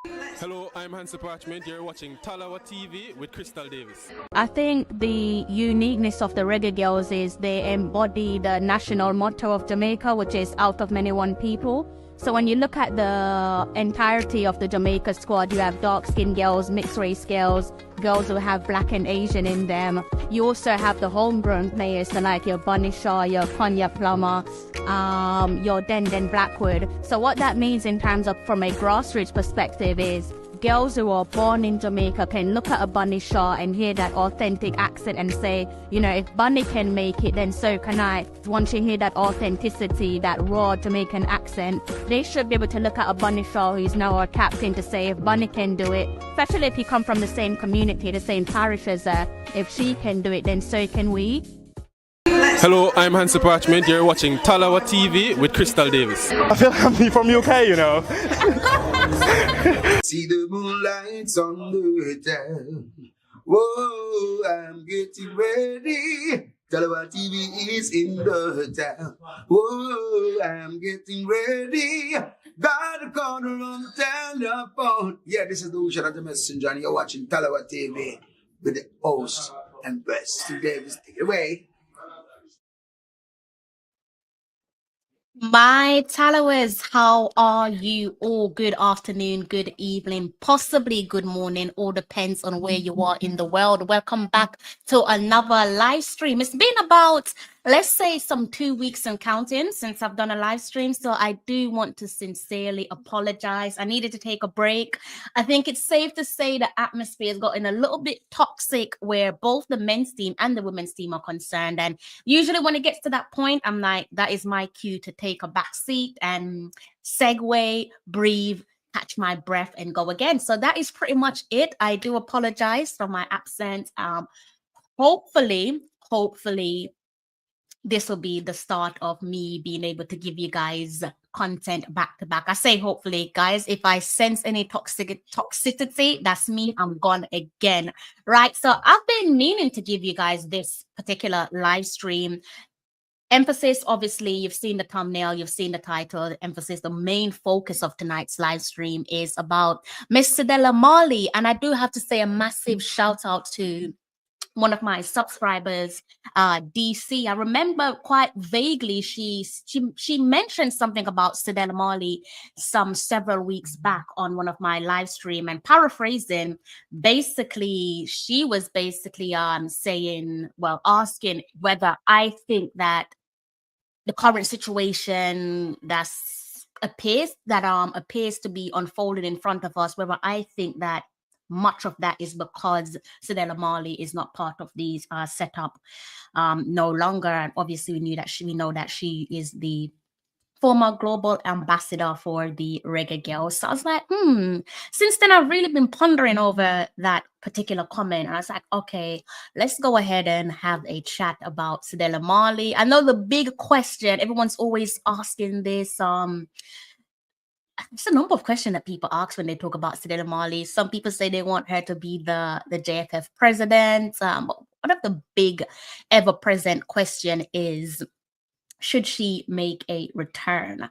Hello, I'm Hansi Parchment. You're watching Talawa TV with Crystal Davis. I think the uniqueness of the Reggae Girlz is they embody the national motto of Jamaica, which is out of many one people. So when you look at the entirety of the Jamaica squad, you have dark-skinned girls, mixed-race girls, girls who have black and Asian in them. You also have the homegrown players, so like your Bunny Shaw, your Konya Plummer, your Den Blackwood. So what that means in terms of from a grassroots perspective is girls who are born in Jamaica can look at a Bunny Shaw and hear that authentic accent and say, you know, if Bunny can make it, then so can I. Once you hear that authenticity, that raw Jamaican accent, they should be able to look at a Bunny Shaw who's now a captain to say, if Bunny can do it, especially if you come from the same community, the same parish as her, if she can do it, then so can we. Hello, I'm Hansi Parchment. You're watching Talawa TV with Crystal Davis. I feel like I'm from UK, you know. See the moonlights on the town. Whoa, I'm getting ready. Talawa TV is in the town. Whoa, I'm getting ready. Got a corner on the telephone. Yeah, this is the Ocean of the Messenger, and you're watching Talawa TV with the host and best Davis. Take it away. My followers, how are you all? Good afternoon, good evening, possibly good morning, all depends on where you are in the world. Welcome back to another live stream. It's been about, let's say, some 2 weeks and counting since I've done a live stream. So I do want to sincerely apologize. I needed to take a break. I think it's safe to say the atmosphere has gotten a little bit toxic where both the men's team and the women's team are concerned. And usually when it gets to that point, I'm like, that is my cue to take a back seat and segue, breathe, catch my breath and go again. So that is pretty much it. I do apologize for my absence. Hopefully, this will be the start of me being able to give you guys content back to back. I say hopefully, guys. If I sense any toxicity, that's me. I'm gone again. Right. So I've been meaning to give you guys this particular live stream. Emphasis, obviously, you've seen the thumbnail, you've seen the title. The emphasis, the main focus of tonight's live stream is about Miss Cedella Marley. And I do have to say a massive shout out to one of my subscribers, DC. I remember quite vaguely she mentioned something about Cedella Marley several weeks back on one of my live stream, and paraphrasing, basically she was basically saying, well, asking whether I think that the current situation appears to be unfolding in front of us, whether I think that much of that is because Cedella Marley is not part of these setup no longer. And obviously we know that she is the former global ambassador for the Reggae Girlz. So I was like, since then I've really been pondering over that particular comment. And I was like, okay, let's go ahead and have a chat about Cedella Marley. I know the big question, everyone's always asking this, there's a number of questions that people ask when they talk about Cedella Marley. Some people say they want her to be the JFF president. But one of the big ever-present question is, should she make a return?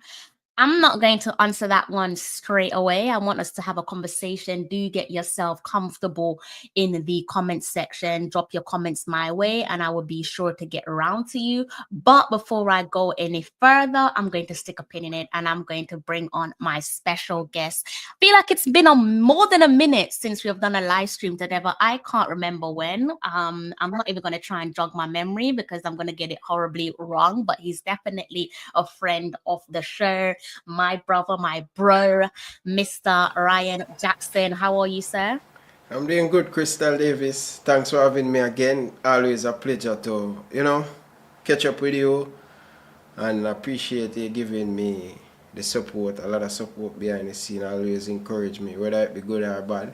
I'm not going to answer that one straight away. I want us to have a conversation. Do get yourself comfortable in the comment section. Drop your comments my way, and I will be sure to get around to you. But before I go any further, I'm going to stick a pin in it, and I'm going to bring on my special guest. I feel like it's been more than a minute since we have done a live stream together. I can't remember when. I'm not even going to try and jog my memory because I'm going to get it horribly wrong, but he's definitely a friend of the show. My brother, my bro, Mr. Ryan Jackson. How are you, sir? I'm doing good, Crystal Davis. Thanks for having me again. Always a pleasure to, catch up with you. And I appreciate you giving me the support, a lot of support behind the scene. Always encourage me, whether it be good or bad.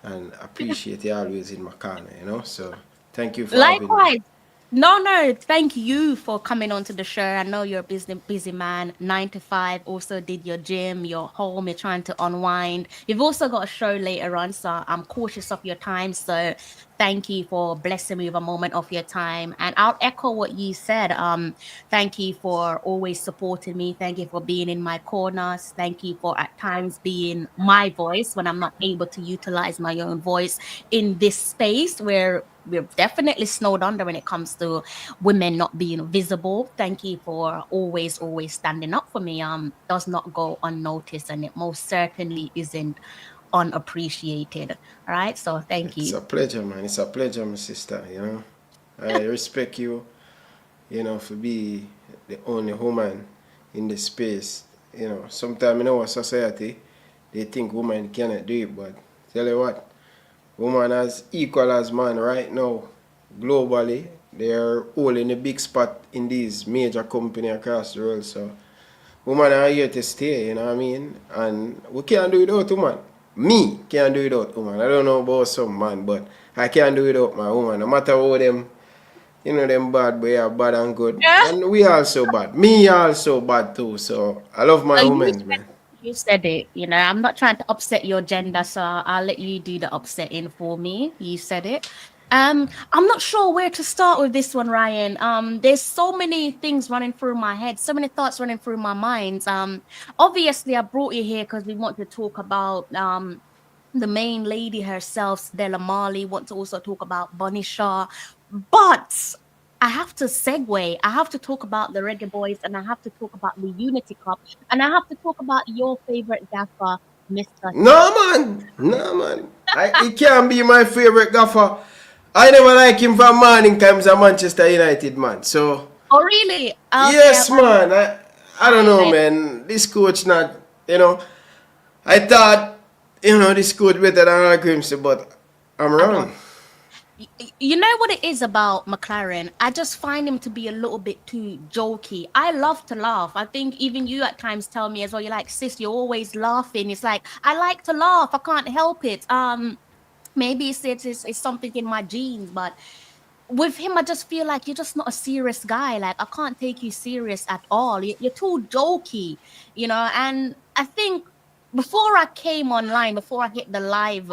And I appreciate you always in my corner, So thank you for having me. No, thank you for coming onto the show. I know you're a busy man, 9 to 5. Also, did your gym, you're home, you're trying to unwind. You've also got a show later on, so I'm cautious of your time. So, thank you for blessing me with a moment of your time. And I'll echo what you said. Thank you for always supporting me. Thank you for being in my corners. Thank you for at times being my voice when I'm not able to utilize my own voice in this space where we're definitely snowed under when it comes to women not being visible. Thank you for always standing up for me. Does not go unnoticed, and it most certainly isn't unappreciated. All right. So thank It's you. a pleasure, man. It's a pleasure, my sister, you know. I respect you, you know, for be the only woman in the space. You know, sometimes in our society, they think women cannot do it, but tell you what, woman as equal as man right now, globally, they're all in a big spot in these major companies across the world. So women are here to stay, you know what I mean? And we can't do it without woman. Me can't do it without woman. I don't know about some man, but I can't do it without my woman. No matter how them, you know, them bad, but yeah, bad and good. Yeah. And we also bad. Me also bad too. So I love my So women, man. you said it. You know, I'm not trying to upset your gender, so I'll let you do the upsetting for me. You said it. I'm not sure where to start with this one, Ryan. There's so many things running through my head, so many thoughts running through my mind. Obviously, I brought you here because we want to talk about the main lady herself, Cedella Marley. Want to also talk about Bunny Shaw, but I have to segue. I have to talk about the Reggae Boys, and I have to talk about the Unity Cup, and I have to talk about your favorite gaffer, Mr. No, man. No, man. He can't be my favorite gaffer. I never like him from morning times a Manchester United, man. So, Oh, really? Okay. yes, man. I don't know, man. This coach not, you know, I thought, you know, this coach better than our Grimsey, but I'm I don't. wrong. You know what it is about McLaren? I just find him to be a little bit too jokey. I love to laugh. I think even you at times tell me as well, you're like, sis, you're always laughing. It's like, I like to laugh. I can't help it. Maybe it's something in my genes, but with him, I just feel like you're just not a serious guy. Like, I can't take you serious at all. You're too jokey, you know. And I think before I came online, before I hit the live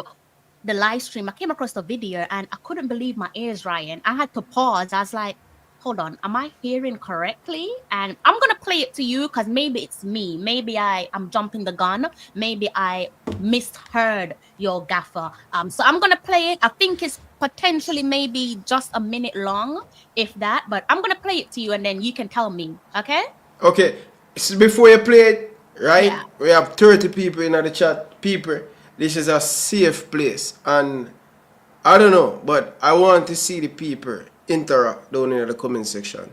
stream, I came across the video and I couldn't believe my ears, Ryan. I had to pause. I was like, hold on, am I hearing correctly? And I'm gonna play it to you because maybe it's me. Maybe I'm jumping the gun. Maybe I misheard your gaffer. So I'm gonna play it. I think it's potentially maybe just a minute long, if that, but I'm gonna play it to you and then you can tell me, okay? Okay, so before you play it, right? Yeah. We have 30 people in the chat. People, this is a safe place. And I don't know, but I want to see the people interact down in the comment section.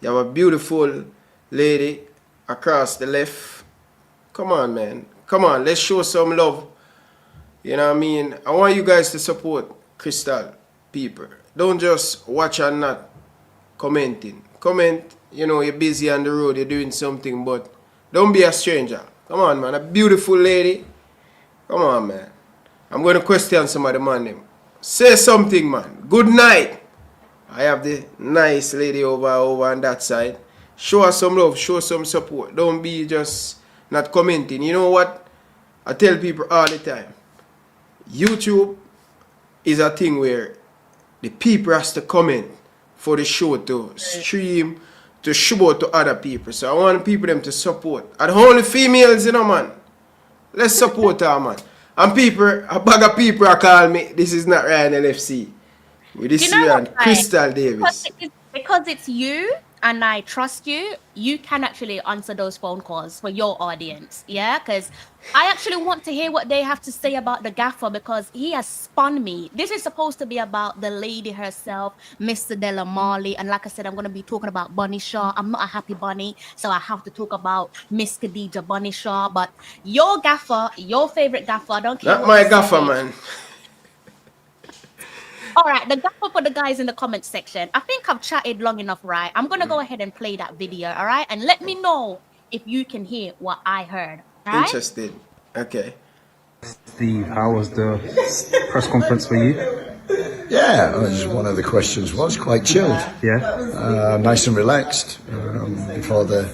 You have a beautiful lady across the left. Come on, man. Come on, let's show some love. You know what I mean? I want you guys to support Crystal people. Don't just watch and not commenting. Comment, you know, you're busy on the road, you're doing something, but don't be a stranger. Come on, man. A beautiful lady. Come on, man. I'm going to question some of the man them. Say something, man. Good night. I have the nice lady over on that side. Show her some love, show some support. Don't be just not commenting. You know what? I tell people all the time. YouTube is a thing where the people has to comment for the show to stream, to show to other people. So I want people them to support. And only females, you know, man. Let's support her, man. And people, a bag of people are calling me, this is not Ryan LFC. With this You know man, what, Crystal Davis. because it's you and I trust you, you can actually answer those phone calls for your audience. Yeah, because I actually want to hear what they have to say about the gaffer because he has spun me. This is supposed to be about the lady herself, Miss Cedella Marley. And like I said, I'm going to be talking about Bunny Shaw. I'm not a happy bunny, so I have to talk about Miss Khadija Bunny Shaw. But your gaffer, your favorite gaffer, I don't care. Not my gaffer, man. All right, the gaffer for the guys in the comment section. I think I've chatted long enough, right? I'm gonna go ahead and play that video, all right? And let me know if you can hear what I heard. All right? Interested. Okay. Steve, how was the press conference for you? Yeah, as one of the questions was, quite chilled. Yeah. Nice and relaxed before the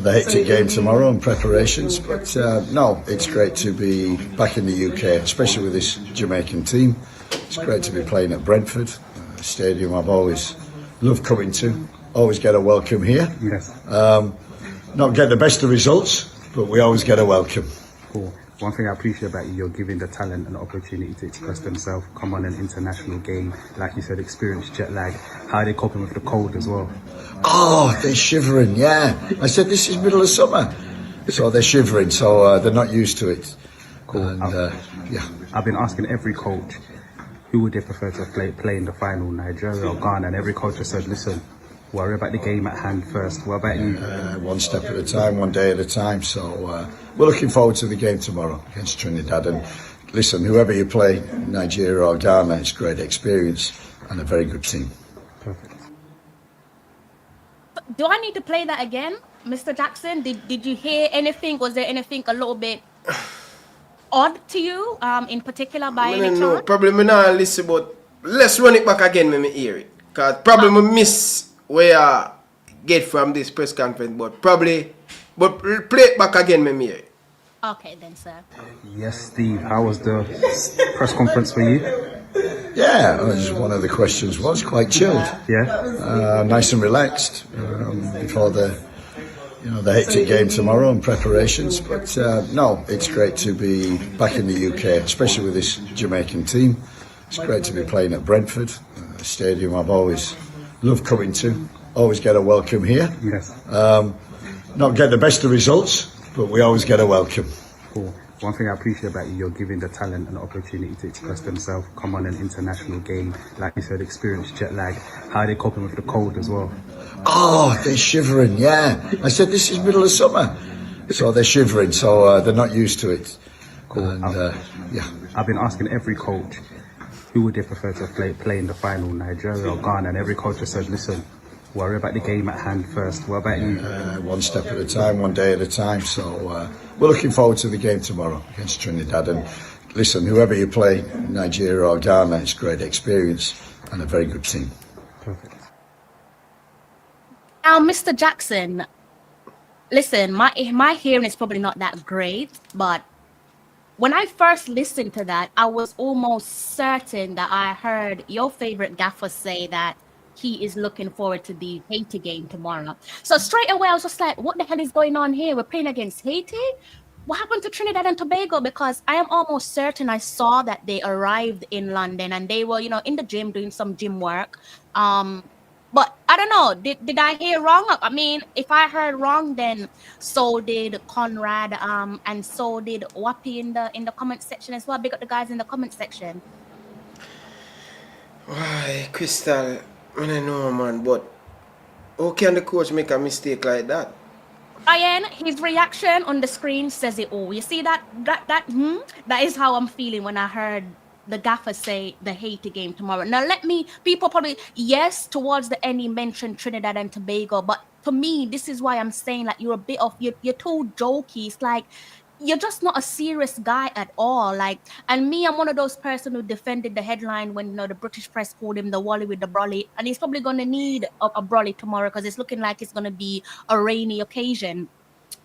hectic game tomorrow and preparations. But no, it's great to be back in the UK, especially with this Jamaican team. It's great to be playing at Brentford, a stadium I've always loved coming to. Always get a welcome here. Yes. Not get the best of results, but we always get a welcome. Cool. One thing I appreciate about you, you're giving the talent an opportunity to express themselves, come on an international game, like you said, experience jet lag. How are they coping with the cold as well? Oh, they're shivering, yeah. I said this is middle of summer, so they're shivering, so they're not used to it. Cool. And, yeah. I've been asking every coach, who would they prefer to play in the final, Nigeria or Ghana? And every coach has said, listen, worry about the game at hand first. What about you? One step at a time, one day at a time. So we're looking forward to the game tomorrow against Trinidad. And listen, whoever you play, Nigeria or Ghana, it's a great experience and a very good team. Perfect. Do I need to play that again, Mr. Jackson? Did you hear anything? Was there anything a little bit odd to you, in particular, by any No, chance? probably me not listen, but let's run it back again when me hear it. Cause probably me miss where I get from this press conference, but play it back again when me hear it. Okay then, sir. Yes, Steve, how was the press conference for you? Yeah, as one of the questions was, quite chilled. Yeah. Nice and relaxed before the hectic game tomorrow and preparations. But no, it's great to be back in the UK, especially with this Jamaican team. It's great to be playing at Brentford, a stadium I've always loved coming to. Always get a welcome here. Yes. Not get the best of results, but we always get a welcome. Cool. One thing I appreciate about you, you're giving the talent an opportunity to express themselves, come on an international game, like you said, experience jet lag. How are they coping with the cold as well? Oh, they're shivering, yeah. I said this is middle of summer, so they're shivering, so they're not used to it. Cool. And, yeah. I've been asking every coach, who would they prefer to play in the final, Nigeria or Ghana? And every coach has said, listen, worry about the game at hand first. What about you? One step at a time, one day at a time. So we're looking forward to the game tomorrow against Trinidad. And listen, whoever you play, Nigeria or Ghana, it's a great experience and a very good team. Perfect. Now, Mr. Jackson, listen, my hearing is probably not that great, but when I first listened to that, I was almost certain that I heard your favorite gaffer say that he is looking forward to the Haiti game tomorrow. So straight away, I was just like, what the hell is going on here? We're playing against Haiti? What happened to Trinidad and Tobago? Because I am almost certain I saw that they arrived in London and they were, in the gym doing some gym work. But I don't know, did I hear wrong? I mean, if I heard wrong, then so did Conrad, and so did Wappy in the comment section as well. Big up the guys in the comment section. Why, Crystal, I don't know, man, but how can the coach make a mistake like that? Ryan, his reaction on the screen says it all. You see that is how I'm feeling when I heard the gaffer say the Haiti game tomorrow. Now people probably, yes, towards the end he mentioned Trinidad and Tobago, but to me, this is why I'm saying like you're too jokey. It's like you're just not a serious guy at all. Like, and me, I'm one of those person who defended the headline when the British press called him the Wally with the brolly, and he's probably gonna need a brolly tomorrow because it's looking like it's gonna be a rainy occasion.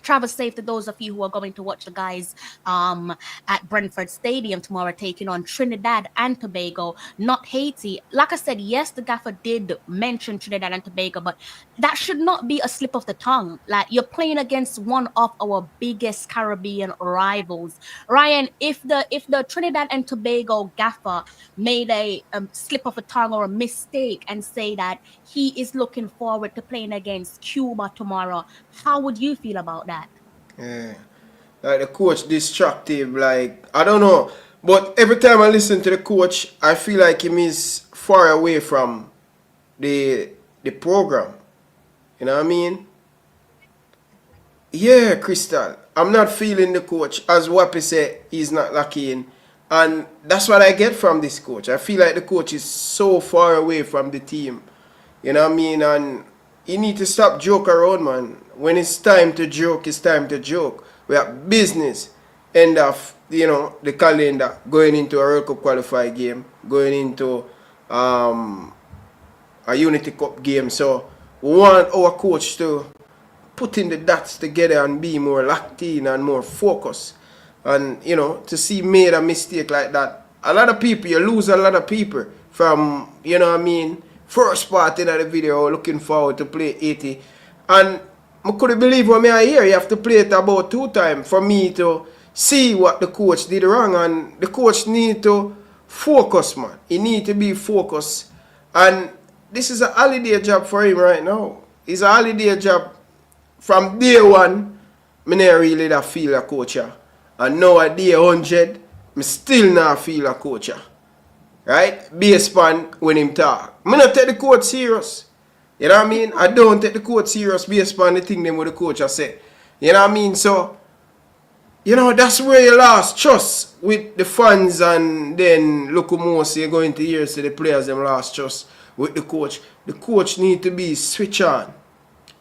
Travel safe to those of you who are going to watch the guys at Brentford Stadium tomorrow taking on Trinidad and Tobago, not Haiti. Like I said, yes, the gaffer did mention Trinidad and Tobago, but that should not be a slip of the tongue. Like, you're playing against one of our biggest Caribbean rivals. Ryan, if the Trinidad and Tobago gaffer made a slip of a tongue or a mistake and say that he is looking forward to playing against Cuba tomorrow, how would you feel about that? Yeah. Like the coach destructive, like I don't know. But every time I listen to the coach, I feel like he is far away from the program. You know what I mean? Yeah, Crystal. I'm not feeling the coach. As Wappy said, he's not lucky in. And that's what I get from this coach. I feel like the coach is so far away from the team. You know what I mean? And you need to stop joke around, man. When it's time to joke, it's time to joke. We have business. end of, the calendar, going into a World Cup qualifier game, going into a Unity Cup game. So we want our coach to put in the dots together and be more locked in and more focused. And, to see made a mistake like that, a lot of people, you lose a lot of people from, first part in the video, looking forward to play 80. And I couldn't believe what I hear. You have to play it about 2 times for me to see what the coach did wrong. And the coach need to focus, man. He need to be focused. And this is a holiday job for him right now. It's a holiday job. From day one, I never really da feel a coach. And now at day 100, I still not feel a coach. Right? Based on when him talk. I not take the coach serious. You know what I mean? I don't take the coach serious based on the thing them what the coach has said. You know what I mean? So, that's where you lost trust with the fans, and then look most you're going to hear say the players them lost trust with the coach. The coach need to be switch on.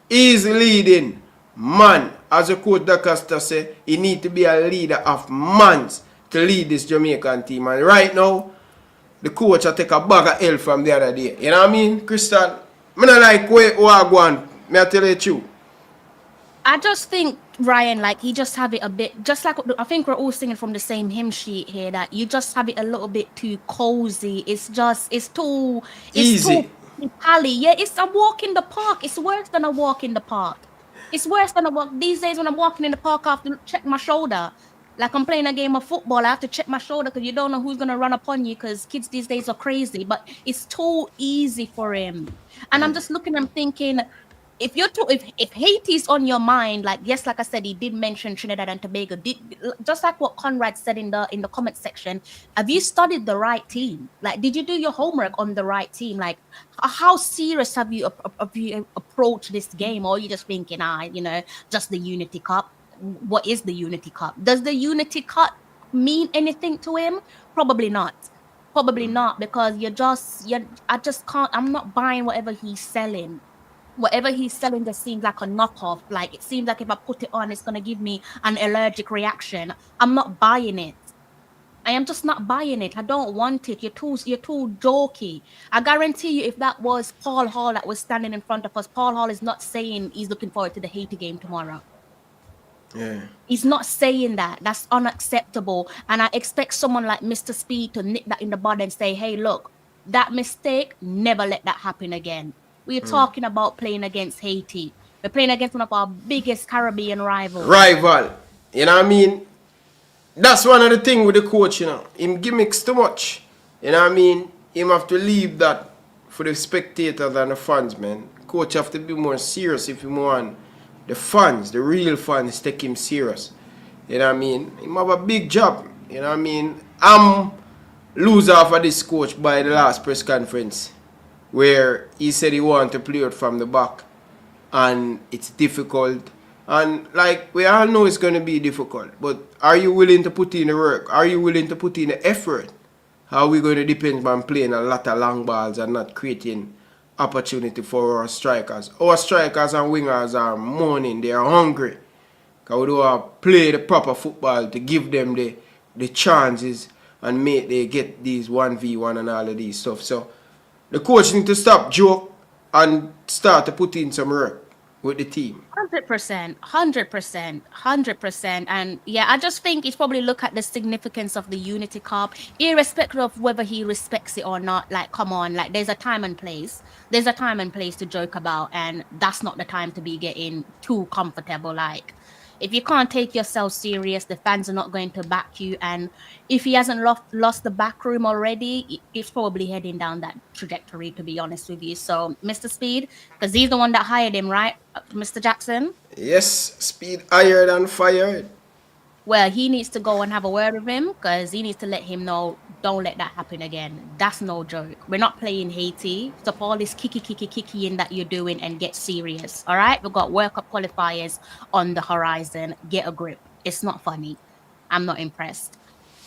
He's leading man. As a coach D'Acosta say, he need to be a leader of mans to lead this Jamaican team. And right now, the coach will take a bag of hell from the other day. You know what I mean, Crystal? I don't like where I go on. May I tell you the truth? I just think, Ryan, like, he just have it a bit, just like, I think we're all singing from the same hymn sheet here, that you just have it a little bit too cozy. It's too easy. Too pally. Yeah, it's a walk in the park. It's worse than a walk in the park. It's worse than a walk. These days when I'm walking in the park, I have to check my shoulder. Like I'm playing a game of football, I have to check my shoulder because you don't know who's going to run upon you, because kids these days are crazy. But it's too easy for him. And I'm just looking, I'm thinking, if Haiti's on your mind, like, yes, like I said, he did mention Trinidad and Tobago, just like what Conrad said in the comment section. Have you studied the right team? Like, did you do your homework on the right team? Like, how serious have you approached this game? Or are you just thinking, just the Unity Cup? What is the Unity Cup? Does the Unity Cup mean anything to him? Probably not. Probably not, because I just can't, I'm not buying whatever he's selling. Whatever he's selling just seems like a knockoff. Like, it seems like if I put it on, it's going to give me an allergic reaction. I'm not buying it. I am just not buying it. I don't want it. You're too jokey. I guarantee you, if that was Paul Hall that was standing in front of us, Paul Hall is not saying he's looking forward to the Haiti game tomorrow. Yeah. He's not saying that. That's unacceptable. And I expect someone like Mr. Speed to nip that in the bud and say, hey, look, that mistake, never let that happen again. We're talking about playing against Haiti. We're playing against one of our biggest Caribbean rivals. Rival. You know what I mean? That's one of the things with the coach, Him gimmicks too much. You know what I mean? Him have to leave that for the spectators and the fans, man. Coach have to be more serious if you want the fans, the real fans, take him serious. You know what I mean? Him have a big job. You know what I mean? I'm loser for this coach by the last press conference, where he said he wanted to play it from the back, and it's difficult. And like, we all know it's going to be difficult, but are you willing to put in the work? Are you willing to put in the effort? How are we going to depend on playing a lot of long balls and not creating opportunity for our strikers? Our strikers and wingers are mourning, they are hungry, because we don't play the proper football to give them the chances and make they get these 1v1 and all of these stuff. So the coach need to stop joke and start to put in some work with the team. 100%. And yeah, I just think he's probably look at the significance of the Unity Cup, irrespective of whether he respects it or not. Like, come on, like, there's a time and place. There's a time and place to joke about, and that's not the time to be getting too comfortable. Like, if you can't take yourself serious, the fans are not going to back you. And if he hasn't lost the back room already, it's probably heading down that trajectory, to be honest with you. So, Mr. Speed, because he's the one that hired him, right, Mr. Jackson? Yes, Speed hired and fired. Well, he needs to go and have a word with him, because he needs to let him know, don't let that happen again. That's no joke. We're not playing Haiti. Stop all this kicking that you're doing and get serious. All right? We've got World Cup qualifiers on the horizon. Get a grip. It's not funny. I'm not impressed.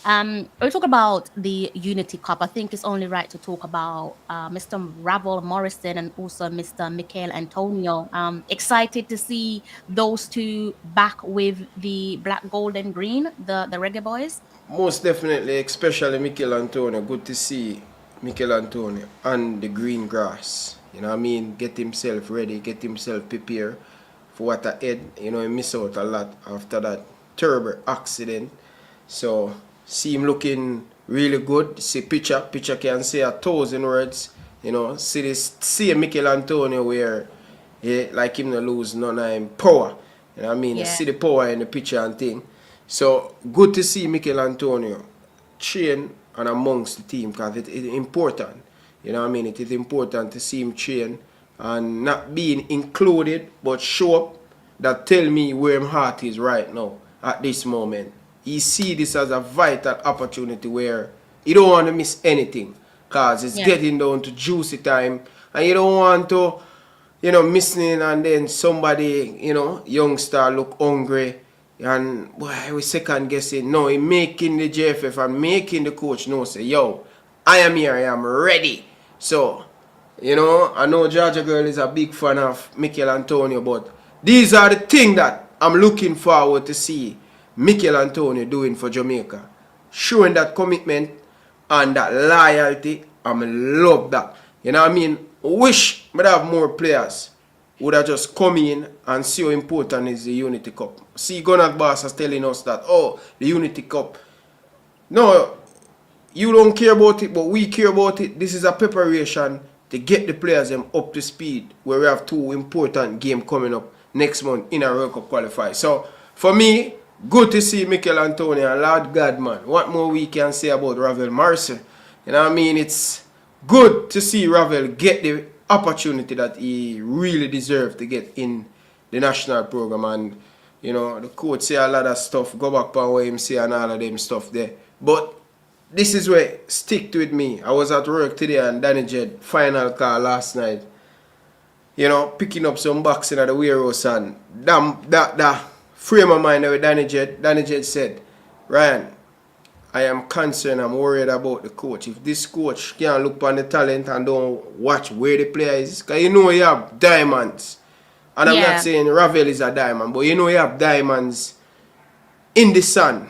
We talk about the Unity Cup. I think it's only right to talk about Mr. Ravel Morrison and also Mr. Michael Antonio. Excited to see those two back with the black, gold, and green, the Reggae Boys. Most definitely, especially Mikel Antonio. Good to see Mikel Antonio on the green grass. You know what I mean? Get himself ready, get himself prepared for what ahead. You know, he missed out a lot after that terrible accident. So, see him looking really good. See picture can say 1,000 words. You know, see Mikel Antonio where like him not lose none of him power. You know what I mean? Yeah. See the power in the picture and thing. So good to see Mikel Antonio train and amongst the team because it is important. You know what I mean? It is important to see him train and not being included but show up that tell me where my heart is right now at this moment. He see this as a vital opportunity where he don't want to miss anything because it's getting down to juicy time and you don't want to, you know, missing and then somebody, you know, youngster look hungry and boy, we second guessing. No, he making the JFF and making the coach know say, yo, I am here, I am ready. So, you know, I know Georgia Girl is a big fan of Mikel Antonio, but these are the things that I'm looking forward to see Mikel Antonio doing for Jamaica. Showing that commitment and that loyalty. I love that. You know what I mean? Wish we'd have more players would have just come in and see how important is the Unity Cup. See, Gunnar Boss is telling us that, oh, the Unity Cup. No, you don't care about it, but we care about it. This is a preparation to get the players them up to speed where we have 2 important games coming up next month in a World Cup qualifier. So, for me, good to see Mikel Antonio and Lord God, man. What more we can say about Ravel Marcy? You know what I mean? It's good to see Ravel get the opportunity that he really deserved to get in the national program. And, you know, the coach say a lot of stuff. Go back on what him say and all of them stuff there. But this is where stick with me. I was at work today and Danny Jed final call last night. You know, picking up some boxing at the warehouse and that frame of mind with Danny Jed said, Ryan, I am concerned, I'm worried about the coach. If this coach can't look on the talent and don't watch where the player is, because you know you have diamonds. And I'm not saying Ravel is a diamond, but you know you have diamonds in the sun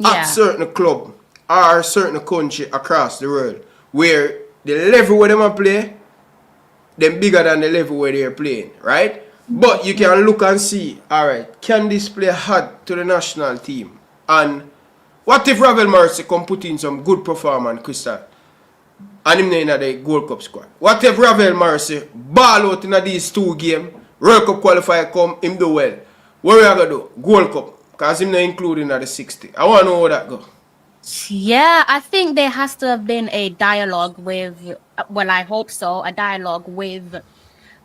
at certain club or certain country across the world where the level where them play, them bigger than the level where they're playing, right? But you can look and see, alright, can this player add to the national team? And what if Ravel Marcy come put in some good performance, Crystal, and him in the Gold Cup squad? What if Ravel Marcy ball out in these 2 games, World Cup qualifier come, him do well? What we are going to do? Gold Cup, because him not included in the 60. I want to know how that go. Yeah, I think there has to have been a dialogue with, well, I hope so, a dialogue with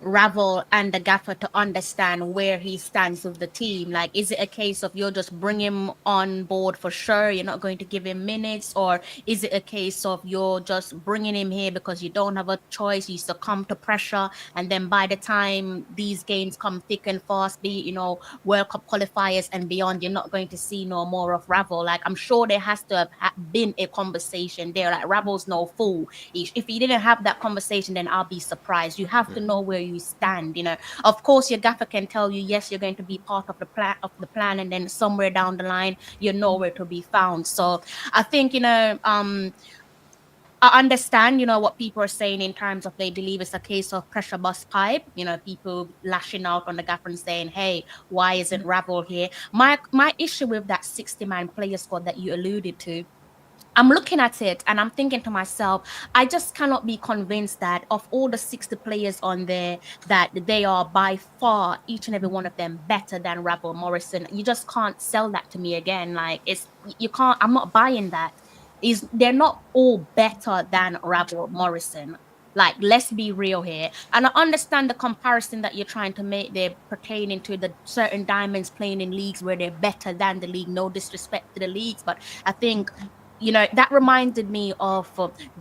Ravel and the gaffer to understand where he stands with the team. Like, is it a case of you're just bring him on board for sure, you're not going to give him minutes, or is it a case of you're just bringing him here because you don't have a choice, you succumb to pressure, and then by the time these games come thick and fast, be it, you know, World Cup qualifiers and beyond, you're not going to see no more of Ravel. Like, I'm sure there has to have been a conversation there. Like, Ravel's no fool. If he didn't have that conversation, then I'll be surprised. You have to know where you stand. You know, of course your gaffer can tell you, yes, you're going to be part of the plan, and then somewhere down the line you're nowhere to be found. So I think, you know, I understand, you know, what people are saying in terms of they believe it's a case of pressure bust pipe, you know, people lashing out on the gaffer and saying, hey, why isn't Ravel here? My issue with that 60-man player squad that you alluded to, I'm looking at it and I'm thinking to myself, I just cannot be convinced that of all the 60 players on there, that they are by far, each and every one of them, better than Ravel Morrison. You just can't sell that to me again. Like, I'm not buying that. They're not all better than Ravel Morrison. Like, let's be real here. And I understand the comparison that you're trying to make there pertaining to the certain diamonds playing in leagues where they're better than the league. No disrespect to the leagues, but I think, you know, that reminded me of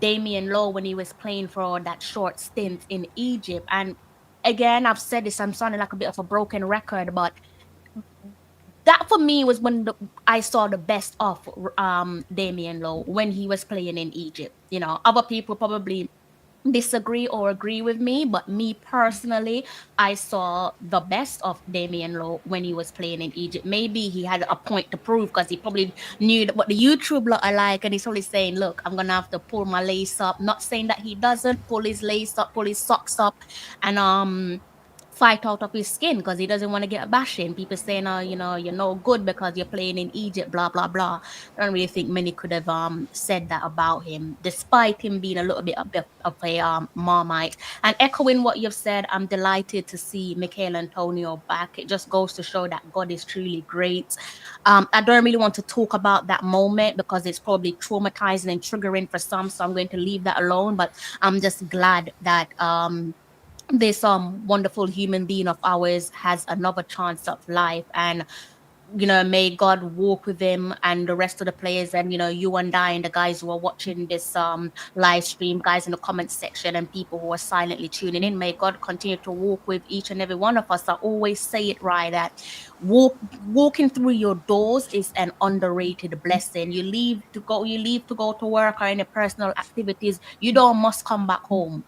Damian Lowe when he was playing for that short stint in Egypt. And again, I've said this, I'm sounding like a bit of a broken record, but that for me was when I saw the best of Damian Lowe when he was playing in Egypt. You know, other people probably disagree or agree with me, but me personally, I saw the best of Damian Lowe when he was playing in Egypt. Maybe he had a point to prove because he probably knew what the YouTube lot are like, and he's only saying, "Look, I'm gonna have to pull my lace up." Not saying that he doesn't pull his lace up, pull his socks up, and fight out of his skin because he doesn't want to get a bashing. People saying, "Oh, you know, you're no good because you're playing in Egypt." Blah blah blah. I don't really think many could have said that about him, despite him being a little bit of a Marmite. And echoing what you've said, I'm delighted to see Michael Antonio back. It just goes to show that God is truly great. I don't really want to talk about that moment because it's probably traumatizing and triggering for some, so I'm going to leave that alone. But I'm just glad that this wonderful human being of ours has another chance of life, and you know, may God walk with him and the rest of the players, and you know, you and I and the guys who are watching this live stream, guys in the comment section, and people who are silently tuning in, may God continue to walk with each and every one of us. I always say it right, that walking through your doors is an underrated blessing. You leave to go to work or any personal activities, you don't must come back home.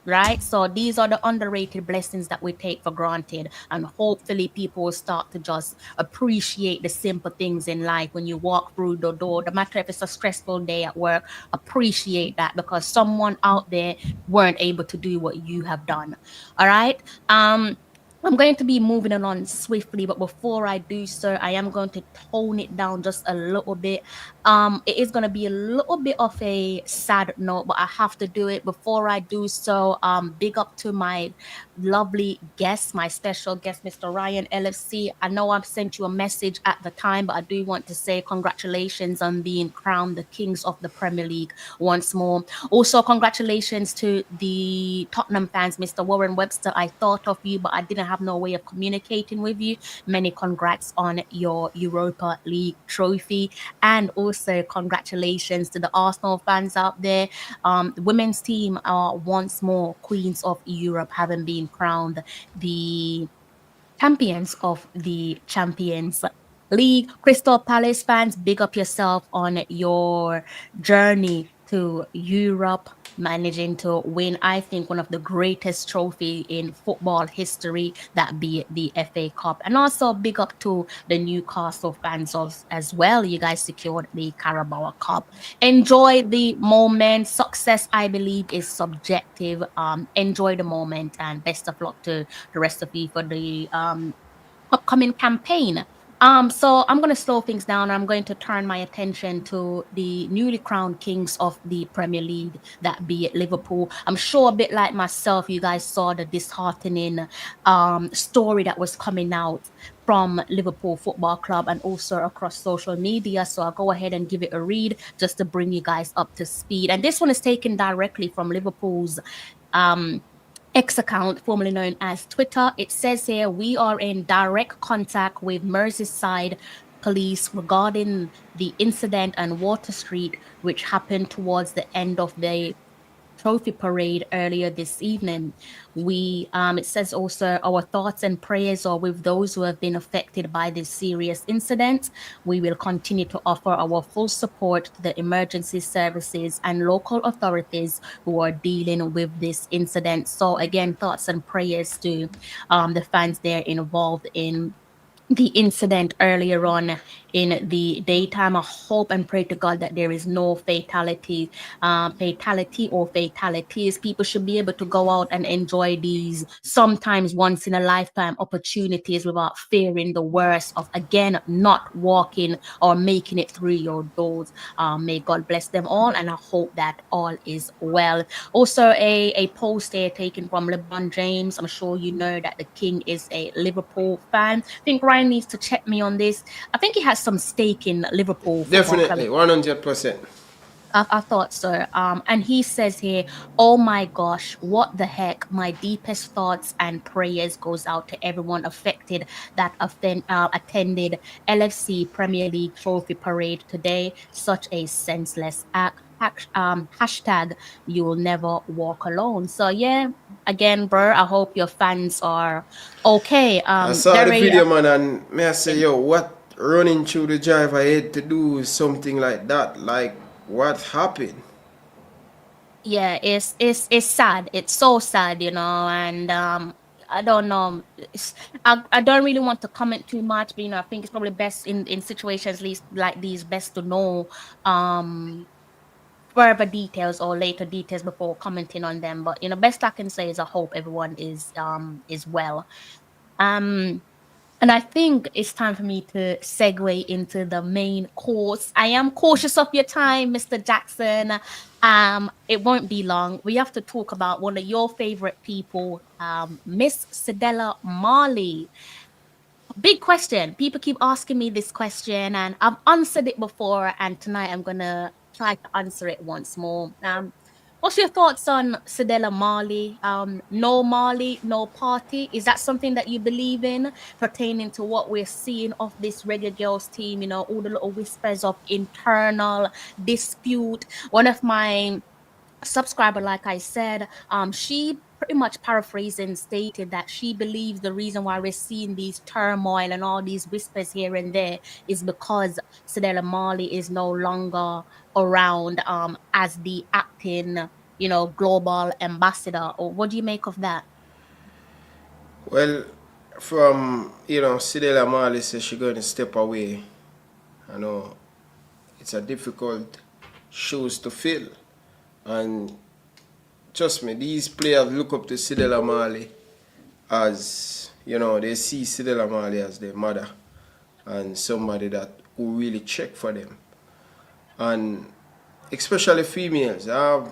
Right, so these are the underrated blessings that we take for granted, and hopefully people will start to just appreciate the simple things in life. When you walk through the door, no matter if it's a stressful day at work, appreciate that because someone out there weren't able to do what you have done. All right. I'm going to be moving on swiftly, but before I do so, I am going to tone it down just a little bit. It is going to be a little bit of a sad note, but I have to do it. Before I do so, big up to my lovely guest, my special guest, Mr. Ryan LFC. I know I've sent you a message at the time, but I do want to say congratulations on being crowned the Kings of the Premier League once more. Also, congratulations to the Tottenham fans, Mr. Warren Webster. I thought of you, but I didn't have no way of communicating with you. Many congrats on your Europa League trophy, and also congratulations to the Arsenal fans out there. The women's team are once more Queens of Europe, having been crowned the champions of the Champions League. Crystal Palace fans, big up yourself on your journey to Europe, managing to win, I think, one of the greatest trophy in football history, that be the FA Cup. And also big up to the Newcastle fans as well. You guys secured the Carabao Cup. Enjoy the moment. Success, I believe, is subjective. Enjoy the moment, and best of luck to the rest of you for the upcoming campaign. So I'm going to slow things down. I'm going to turn my attention to the newly crowned kings of the Premier League, that be Liverpool. I'm sure a bit like myself, you guys saw the disheartening story that was coming out from Liverpool Football Club and also across social media. So I'll go ahead and give it a read just to bring you guys up to speed. And this one is taken directly from Liverpool's X account, formerly known as Twitter. It says here, we are in direct contact with Merseyside police regarding the incident on Water Street, which happened towards the end of the trophy parade earlier this evening. It says also, our thoughts and prayers are with those who have been affected by this serious incident. We will continue to offer our full support to the emergency services and local authorities who are dealing with this incident. So again, thoughts and prayers to the fans there involved in the incident earlier on in the daytime. I hope and pray to God that there is no fatality or fatalities. People should be able to go out and enjoy these sometimes once in a lifetime opportunities without fearing the worst of, again, not walking or making it through your doors. May God bless them all, and I hope that all is well. Also, a post here taken from LeBron James. I'm sure you know that the King is a Liverpool fan. I think Ryan needs to check me on this. I think he has some stake in Liverpool. Definitely, 100%. I thought so. And he says here, oh my gosh, what the heck? My deepest thoughts and prayers goes out to everyone affected that attended LFC Premier League Trophy Parade today. Such a senseless act. Hashtag you will never walk alone. So yeah, again, bro, I hope your fans are okay. I saw the video, man, and may I say, yo, what running through the driver head to do something like that. Like, what happened? Yeah, it's sad. It's so sad, you know, and I don't know. I don't really want to comment too much, but you know, I think it's probably best in situations least like these, best to know further details or later details before commenting on them. But you know, best I can say is I hope everyone is well. And I think it's time for me to segue into the main course. I am cautious of your time, Mr. Jackson. It won't be long. We have to talk about one of your favorite people, Miss Cedella Marley. Big question. People keep asking me this question, and I've answered it before, and tonight I'm gonna try to answer it once more. What's your thoughts on Cedella Marley? No Marley, no party. Is that something that you believe in pertaining to what we're seeing of this Reggae Girlz team? You know, all the little whispers of internal dispute. One of my subscriber, like I said, she pretty much paraphrasing stated that she believes the reason why we're seeing these turmoil and all these whispers here and there is because Cedella Marley is no longer around as the acting, you know, global ambassador. Or what do you make of that? Well, from, you know, Cedella Marley says she's going to step away. I know it's a difficult shoes to fill. And trust me, these players look up to Cedella Marley as, you know, they see Cedella Marley as their mother and somebody that who really check for them. And especially females, I'm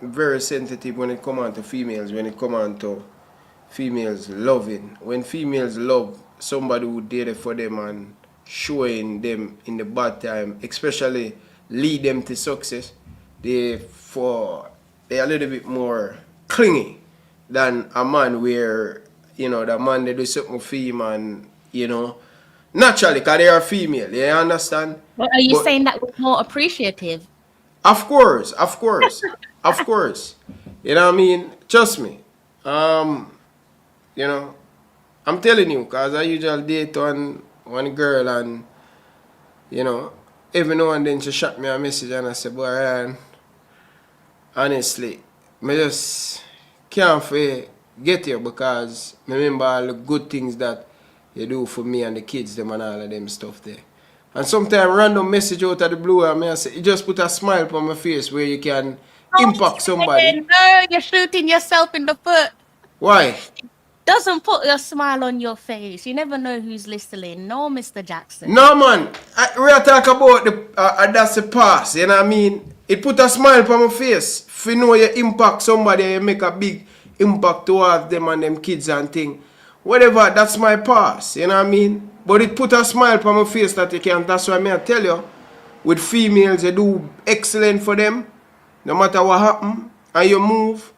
very sensitive when it comes on to females, when it comes on to females loving. When females love somebody who did it for them and showing them in the bad time, especially lead them to success, they're a little bit more clingy than a man where, you know, the man they do something for him and, you know, naturally, because they are female, you understand? But are you saying that was more appreciative? Of course, of course, of course. You know what I mean? Trust me. You know, I'm telling you, because I usually date one girl and, you know, every now and then she shot me a message and I say, boy, Ryan, honestly, I just can't get you because I remember all the good things that you do for me and the kids, them and all of them stuff there. And sometimes random message out of the blue, I say, you just put a smile on my face where you can impact somebody. No, you're shooting yourself in the foot. Why? Doesn't put a smile on your face. You never know who's listening. No, Mr. Jackson. No, man. We are talking about that's the past. You know what I mean? It put a smile on my face. If you know you impact somebody, you make a big impact towards them and them kids and thing. Whatever, that's my past. You know what I mean? But it put a smile on my face that you can. That's why I tell you, with females, you do excellent for them. No matter what happen and you move,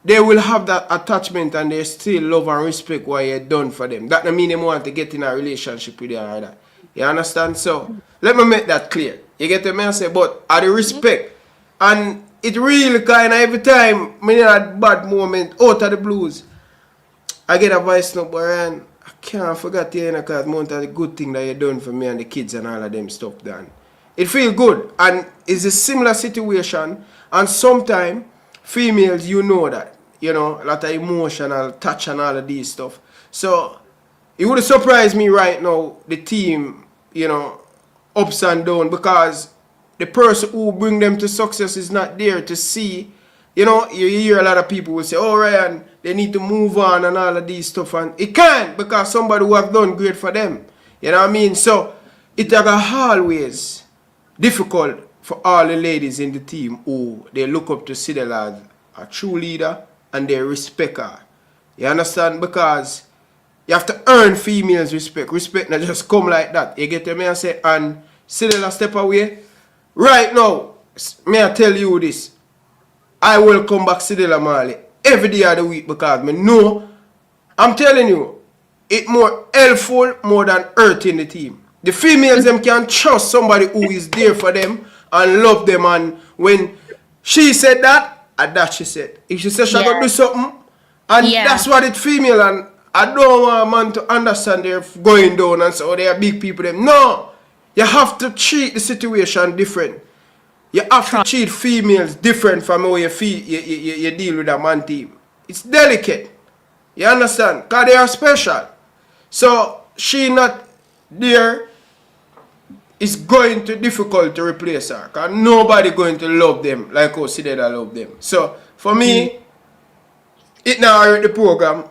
they will have that attachment and they still love and respect what you done for them. That don't mean they want to get in a relationship with you or that. You understand? So, let me make that clear. You get what I say? But I respect. And it really kind of every time I had bad moment out of the blues, I get a voice note, Brian, I can't forget you because most of the good thing that you done for me and the kids and all of them stuff done. It feel good. And it's a similar situation. And sometimes females, you know that, you know, a lot of emotional touch and all of these stuff. So, it would surprise me right now, the team, you know, ups and down, because the person who bring them to success is not there to see. You know, you hear a lot of people will say, oh, Ryan, they need to move on and all of these stuff. And it can't, because somebody who have done great for them. You know what I mean? So, it's always difficult for all the ladies in the team who they look up to Cedella as a true leader and they respect her. You understand? Because you have to earn females' respect. Respect not just come like that. You get me? I say, and Cedella step away. Right now, may I tell you this? I will come back Cedella Marley every day of the week because I know, I'm telling you, it more helpful more than hurting the team. The females them can trust somebody who is there for them and love them, and when she said that, and that she said. If she said she gonna do something, and that's what it female, and I don't want a man to understand they're going down and say, oh, they are big people. Them. No, you have to treat the situation different. You have to treat females different from how you deal with a man team. It's delicate. You understand? Because they are special. So she not there. It's going to be difficult to replace her. Because nobody going to love them like how Cedella love them. So for me, it now hurt the program.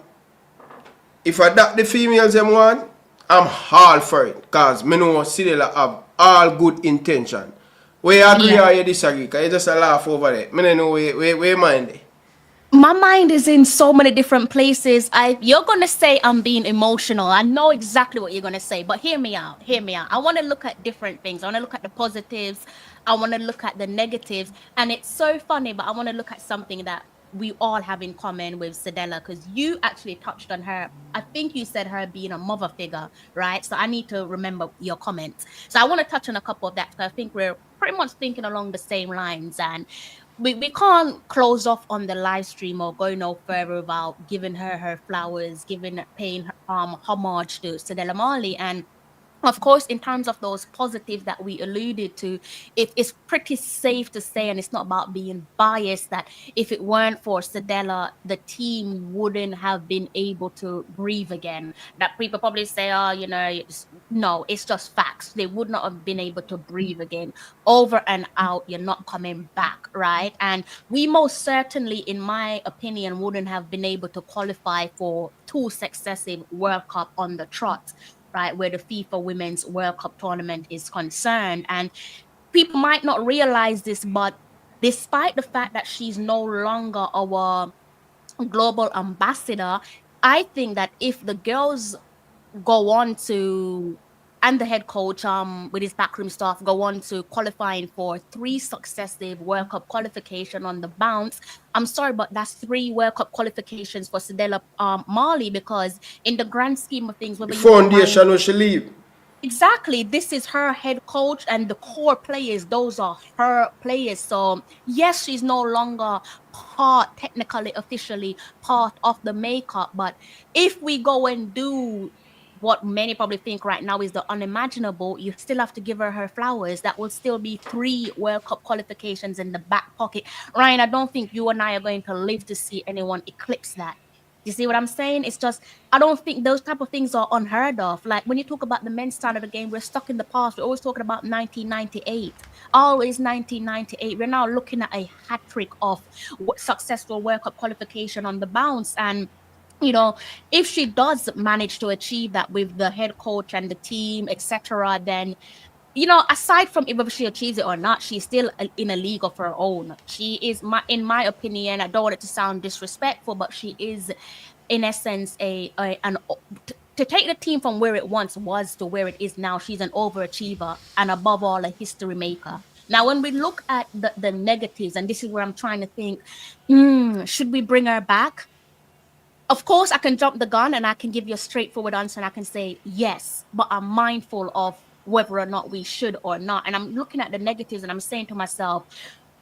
If I that the females them want, I'm all for it. Because I know Cedella have all good intention. We agree or you disagree? Because you just a laugh over there. I don't know where your mind is. My mind is in so many different places. You're gonna say I'm being emotional. I know exactly what you're gonna say, but hear me out. Hear me out. I want to look at different things. I want to look at the positives. I want to look at the negatives. And it's so funny, but I want to look at something that we all have in common with Cedella, because you actually touched on her. I think you said her being a mother figure, right? So I need to remember your comments. So I want to touch on a couple of that, because I think we're pretty much thinking along the same lines. And we can't close off on the live stream or go no further without giving her flowers, paying homage to Cedella Marley. And of course, in terms of those positives that we alluded to, it's pretty safe to say, and it's not about being biased, that if it weren't for Cedella, the team wouldn't have been able to breathe again. That people probably say, oh, no, it's just facts. They would not have been able to breathe again. Over and out, you're not coming back, right? And we most certainly, in my opinion, wouldn't have been able to qualify for 2 successive World Cup on the trot, right, where the FIFA Women's World Cup tournament is concerned. And people might not realize this, but despite the fact that she's no longer our global ambassador, I think that if the girls go on to, and the head coach with his backroom staff go on to qualifying for 3 successive World Cup qualification on the bounce. I'm sorry, but that's 3 World Cup qualifications for Cedella Marley, because in the grand scheme of things, the foundation will she leave. Exactly. This is her head coach, and the core players, those are her players. So yes, she's no longer technically, officially part of the makeup. But if we go and do what many probably think right now is the unimaginable, you still have to give her flowers. That will still be 3 World Cup qualifications in the back pocket. Ryan, I don't think you and I are going to live to see anyone eclipse that. You see what I'm saying? It's just, I don't think those type of things are unheard of. Like when you talk about the men's side of the game, we're stuck in the past. We're always talking about 1998. Always 1998. We're now looking at a hat trick of successful World Cup qualification on the bounce. And if she does manage to achieve that with the head coach and the team, etc., then, aside from if she achieves it or not, she's still in a league of her own. She is, in my opinion, I don't want it to sound disrespectful, but she is, in essence, to take the team from where it once was to where it is now. She's an overachiever and, above all, a history maker. Now, when we look at the negatives, and this is where I'm trying to think, should we bring her back? Of course, I can jump the gun and I can give you a straightforward answer and I can say yes, but I'm mindful of whether or not we should or not. And I'm looking at the negatives and I'm saying to myself,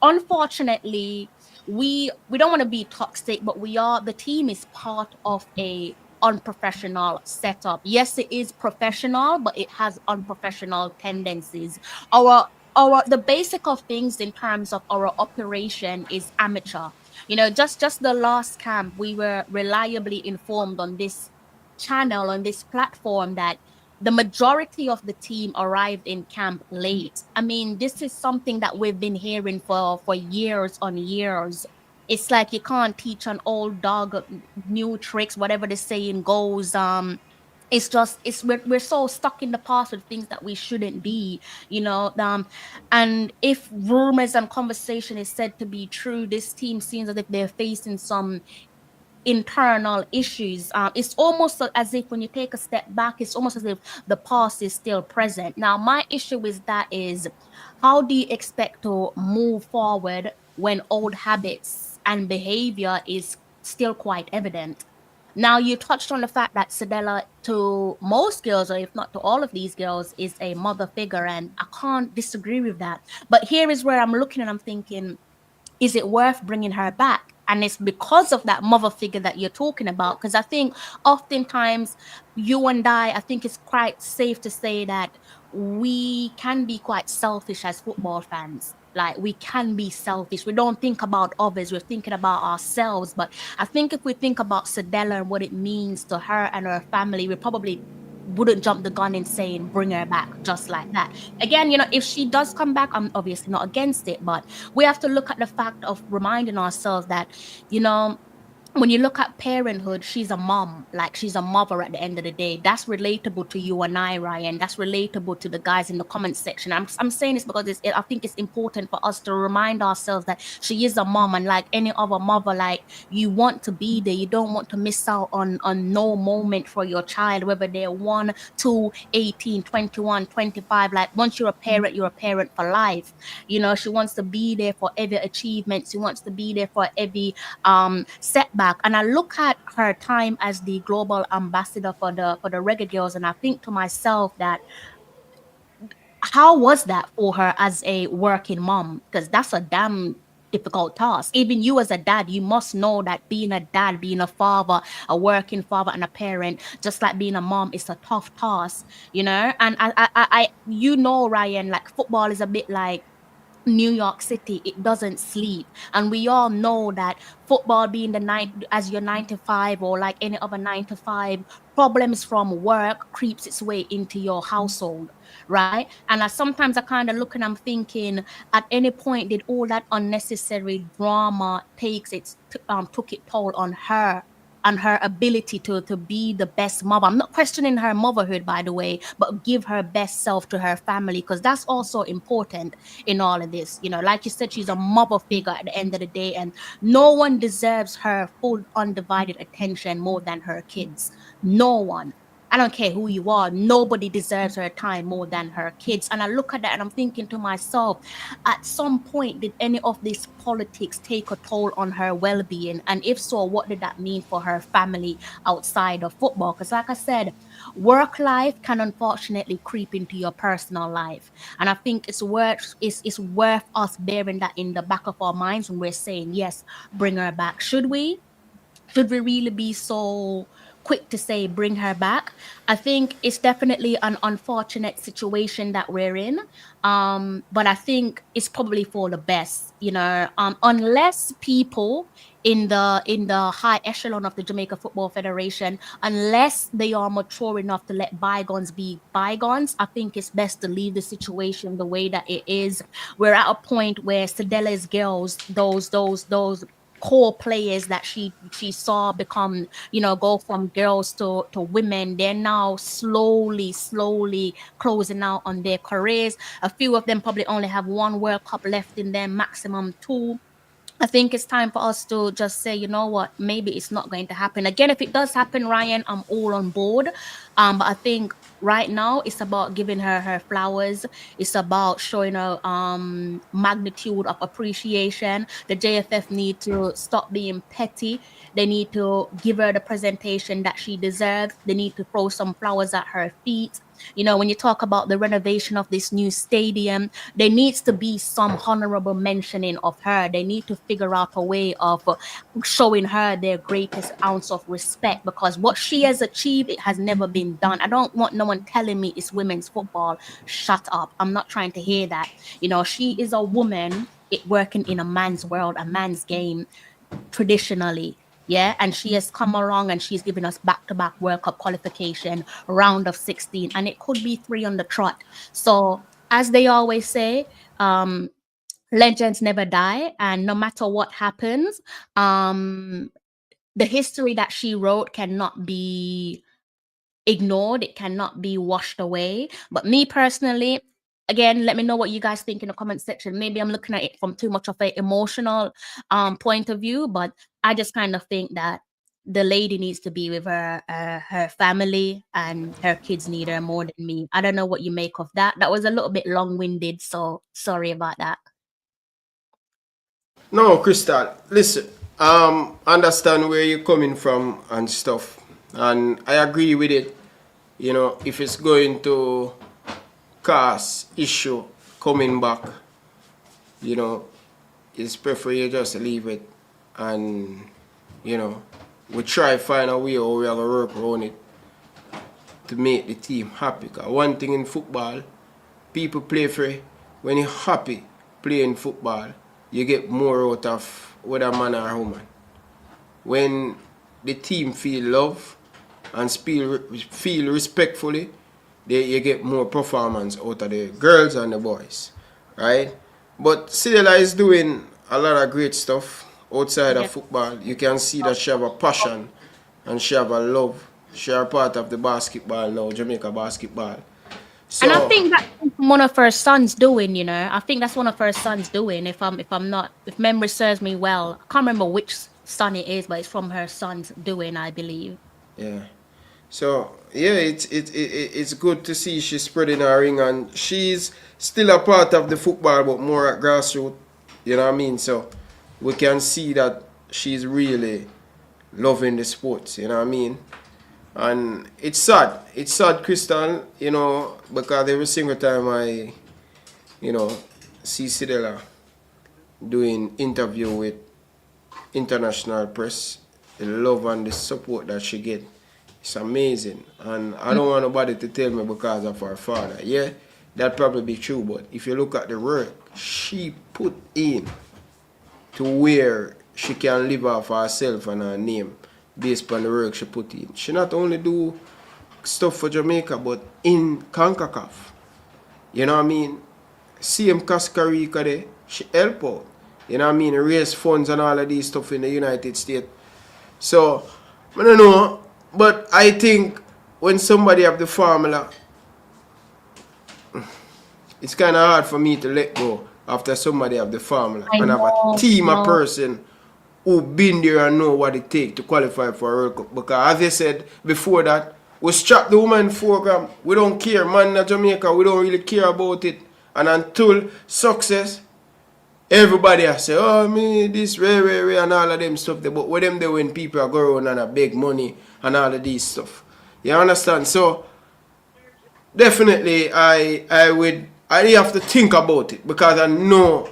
unfortunately, we don't want to be toxic, but the team is part of a unprofessional setup. Yes, it is professional, but it has unprofessional tendencies. The basic of things in terms of our operation is amateur. Just the last camp, we were reliably informed on this channel, on this platform, that the majority of the team arrived in camp late. I mean, this is something that we've been hearing for years on years. It's like you can't teach an old dog new tricks, whatever the saying goes. We're so stuck in the past with things that we shouldn't be, and if rumors and conversation is said to be true, this team seems as if they're facing some internal issues. It's almost as if when you take a step back, it's almost as if the past is still present. Now, my issue with that is, how do you expect to move forward when old habits and behavior is still quite evident? Now, you touched on the fact that Cedella, to most girls, or if not to all of these girls, is a mother figure, and I can't disagree with that. But here is where I'm looking and I'm thinking, is it worth bringing her back? And it's because of that mother figure that you're talking about. Because I think oftentimes you and I think it's quite safe to say that we can be quite selfish as football fans. Like, we can be selfish. We don't think about others. We're thinking about ourselves. But I think if we think about Cedella and what it means to her and her family, we probably wouldn't jump the gun in saying bring her back just like that. Again, if she does come back, I'm obviously not against it, but we have to look at the fact of reminding ourselves that, when you look at parenthood, she's a mom, like she's a mother at the end of the day. That's relatable to you and I, Ryan. That's relatable to the guys in the comment section. I'm saying this because I think it's important for us to remind ourselves that she is a mom, and like any other mother, like, you want to be there. You don't want to miss out on no moment for your child, whether they're 1, 2, 18, 21, 25. Like, once you're a parent for life. She wants to be there for every achievement. She wants to be there for every setback. And I look at her time as the global ambassador for the Reggae Girlz, and I think to myself that how was that for her as a working mom? Because that's a damn difficult task. Even you as a dad, you must know that being a dad, being a father, a working father and a parent, just like being a mom, is a tough task, And I Ryan, like, football is a bit like New York City. It doesn't sleep. And we all know that football being as your 9 to 5, or like any other 9 to 5, problems from work creeps its way into your household, right? And sometimes I kind of look and I'm thinking, at any point did all that unnecessary drama took its toll on her and her ability to be the best mother? I'm not questioning her motherhood, by the way, but give her best self to her family, because that's also important in all of this. Like you said, she's a mother figure at the end of the day, and no one deserves her full undivided attention more than her kids. No one. I don't care who you are. Nobody deserves her time more than her kids. And I look at that and I'm thinking to myself, at some point, did any of this politics take a toll on her well-being? And if so, what did that mean for her family outside of football? Because like I said, work life can unfortunately creep into your personal life. And I think it's worth us bearing that in the back of our minds when we're saying, yes, bring her back. Should we really be so quick to say bring her back? I think it's definitely an unfortunate situation that we're in, but I think it's probably for the best, unless people in the high echelon of the Jamaica Football Federation, unless they are mature enough to let bygones be bygones, I think it's best to leave the situation the way that it is. We're at a point where Cedella's girls, those core players that she saw become, go from girls to women, they're now slowly closing out on their careers. A few of them probably only have 1 World Cup left in them, maximum 2. I think it's time for us to just say, you know what, maybe it's not going to happen. Again, if it does happen, Ryan, I'm all on board. But I think right now it's about giving her flowers. It's about showing her magnitude of appreciation. The JFF need to stop being petty. They need to give her the presentation that she deserves. They need to throw some flowers at her feet. When you talk about the renovation of this new stadium, there needs to be some honorable mentioning of her. They need to figure out a way of showing her their greatest ounce of respect, because what she has achieved, it has never been done. I don't want no one telling me it's women's football. Shut up. I'm not trying to hear that. She is a woman working in a man's world, a man's game, traditionally. Yeah, and she has come along and she's given us back-to-back World Cup qualification, round of 16, and it could be 3 on the trot. So, as they always say, legends never die, and no matter what happens, the history that she wrote cannot be ignored. It cannot be washed away. But me personally, again, let me know what you guys think in the comment section. Maybe I'm looking at it from too much of an emotional point of view, but I just kind of think that the lady needs to be with her family, and her kids need her more than me. I don't know what you make of that. That was a little bit long-winded, so sorry about that. No, Crystal, listen, understand where you're coming from and stuff, and I agree with it. If it's going to cause issue coming back, it's prefer you just leave it and we try find a way how we are gonna work around it to make the team happy. Cause one thing in football, people play for it. When you're happy playing football, you get more out of whether man or woman. When the team feel love and feel respectfully, you get more performance out of the girls and the boys, right? But Cedella is doing a lot of great stuff outside of football. You can see that she have a passion and she have a love. She are part of the basketball now, Jamaica basketball. So, and I think that's one of her sons doing, I think that's one of her sons doing. If memory serves me well, I can't remember which son it is, but it's from her son's doing, I believe. Yeah. So yeah, it's good to see she's spreading her ring, and she's still a part of the football, but more at grassroots. You know what I mean? So we can see that she's really loving the sports. You know what I mean? And it's sad. It's sad, Crystal, because every single time I, see Cedella doing interview with international press, the love and the support that she get, it's amazing. And I don't want nobody to tell me because of her father. Yeah, that probably be true, but if you look at the work she put in to where she can live off herself and her name, based on the work she put in. She not only do stuff for Jamaica, but in CONCACAF. You know what I mean? Same Costa Rica there, she help out. You know what I mean? Raise funds and all of these stuff in the United States. So, I don't know, but I think when somebody have the formula, it's kind of hard for me to let go after somebody have the formula and have a team of person who been there and know what it takes to qualify for a World Cup. Because as I said before that, we strap the women program. We don't care. Man in Jamaica, we don't really care about it. And until success, everybody has say, oh, me, this, rare, and all of them stuff. But with them, they when people are going around and beg money and all of these stuff. You understand? So, definitely, I have to think about it because I know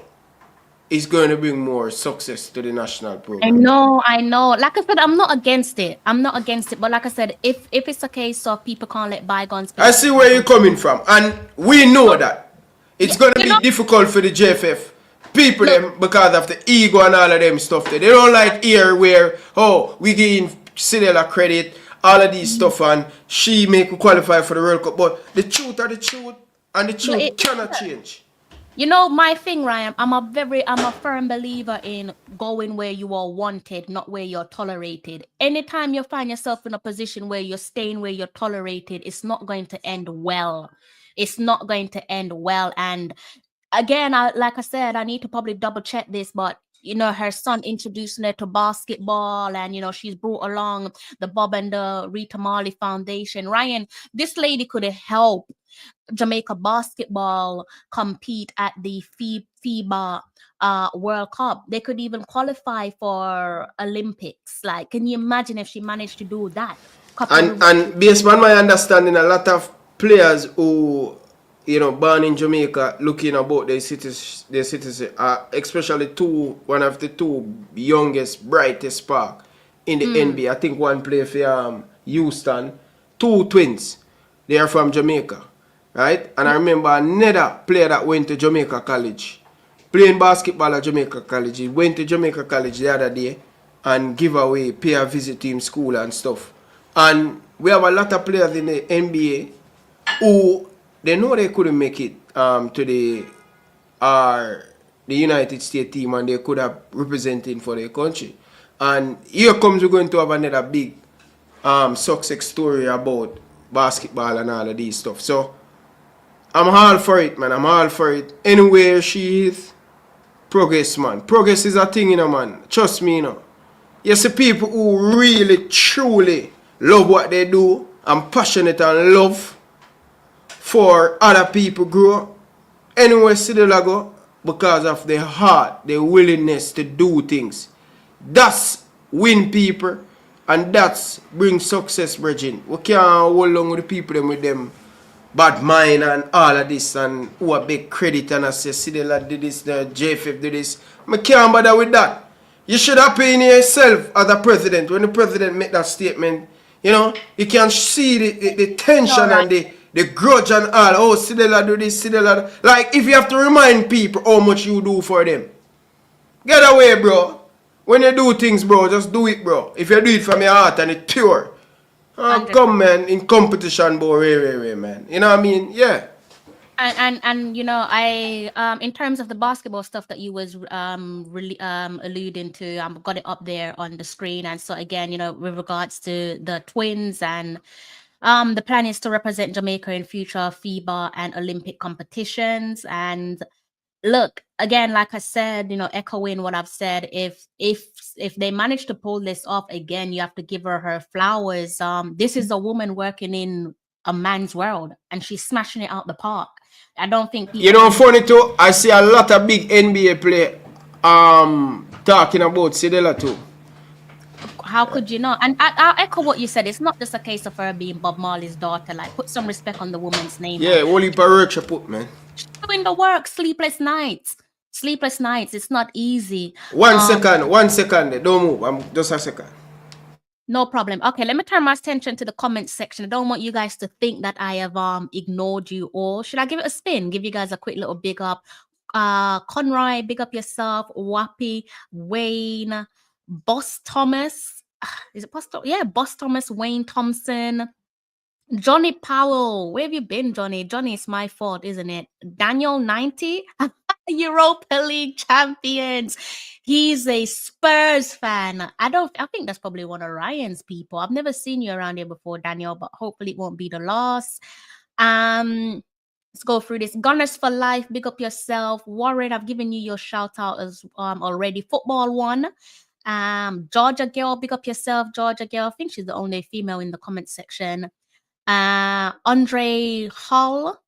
it's going to bring more success to the national program. I know. Like I said, I'm not against it. But like I said, if it's a case of people can't let bygones be. I see where you're coming from. And we know that. It's going to be difficult for the JFF people them because of the ego and all of them stuff. They don't like here where, we give Cedella credit, all of these stuff, and she make qualify for the World Cup. But the truth are the truth, and the truth cannot change. My thing, Ryan, I'm a firm believer in going where you are wanted, not where you're tolerated. Anytime you find yourself in a position where you're staying where you're tolerated, it's not going to end well. It's not going to end well. And again, like I said, I need to probably double check this, but her son introducing her to basketball, and she's brought along the Bob and the Rita Marley Foundation. Ryan, this lady could have helped Jamaica basketball compete at the FIBA World Cup. They could even qualify for Olympics. Like, can you imagine if she managed to do that? And based on my understanding, a lot of players who born in Jamaica, looking about their citizens, especially one of the two youngest, brightest spark in the NBA. I think one player for Houston, two twins. They are from Jamaica, right? And I remember another player that went to Jamaica College, playing basketball at Jamaica College. He went to Jamaica College the other day and pay a visit to him school and stuff. And we have a lot of players in the NBA who they know they couldn't make it to the United States team, and they could have represented for their country. And here comes we're going to have another big success story about basketball and all of these stuff. So I'm all for it, man. I'm all for it. Anywhere she is, progress, man. Progress is a thing, man. Trust me, You see people who really, truly love what they do and passionate and love for other people grow. Anywhere Cedella go, because of their heart, their willingness to do things. That's win people, and that's bring success, Bridging. We can't hold on with the people with them bad mind and all of this, and who a big credit and I say Cedella did this, the JFF did this. I can't bother with that. You should have paid yourself as a president when the president made that statement. You know, you can see the tension and the grudge and all. Oh, Cedella do this, Cedella. Like, if you have to remind people how much you do for them. Get away, bro. When you do things, bro, just do it, bro. If you do it from your heart and it's pure. Come, man, in competition, bro, man. You know what I mean? Yeah. And you know, I in terms of the basketball stuff that you was really alluding to, I've got it up there on the screen. And so again, you know, with regards to the twins, and the plan is to represent Jamaica in future FIBA and Olympic competitions. And look, again, like I said, you know, echoing what I've said, if they manage to pull this off, again, you have to give her flowers. This is a woman working in a man's world, and she's smashing it out the park. I don't think people, you know, funny too, I see a lot of big NBA play talking about Cedella too. How could you not? And I'll echo what you said. It's not just a case of her being Bob Marley's daughter. Like, put some respect on the woman's name. Yeah, only per work she put, man. She's doing the work, sleepless nights. Sleepless nights. It's not easy. One second. Don't move. Just a second. No problem. Okay, let me turn my attention to the comments section. I don't want you guys to think that I have ignored you all. Should I give it a spin? Give you guys a quick little big up. Conroy, big up yourself. Wappy, Wayne, Boss Thomas. Is it Boss Thomas? Yeah, Boss Thomas, Wayne Thompson. Johnny Powell. Where have you been, Johnny? Johnny, it's my fault, isn't it? Daniel 90. Europa League champions. He's a Spurs fan. I think that's probably one of Ryan's people. I've never seen you around here before, Daniel, but hopefully it won't be the last. Let's go through this. Gunners for life, big up yourself. Warren, I've given you your shout out as already. Football one. Georgia girl, big up yourself, Georgia girl. I think she's the only female in the comment section. Andre Hall,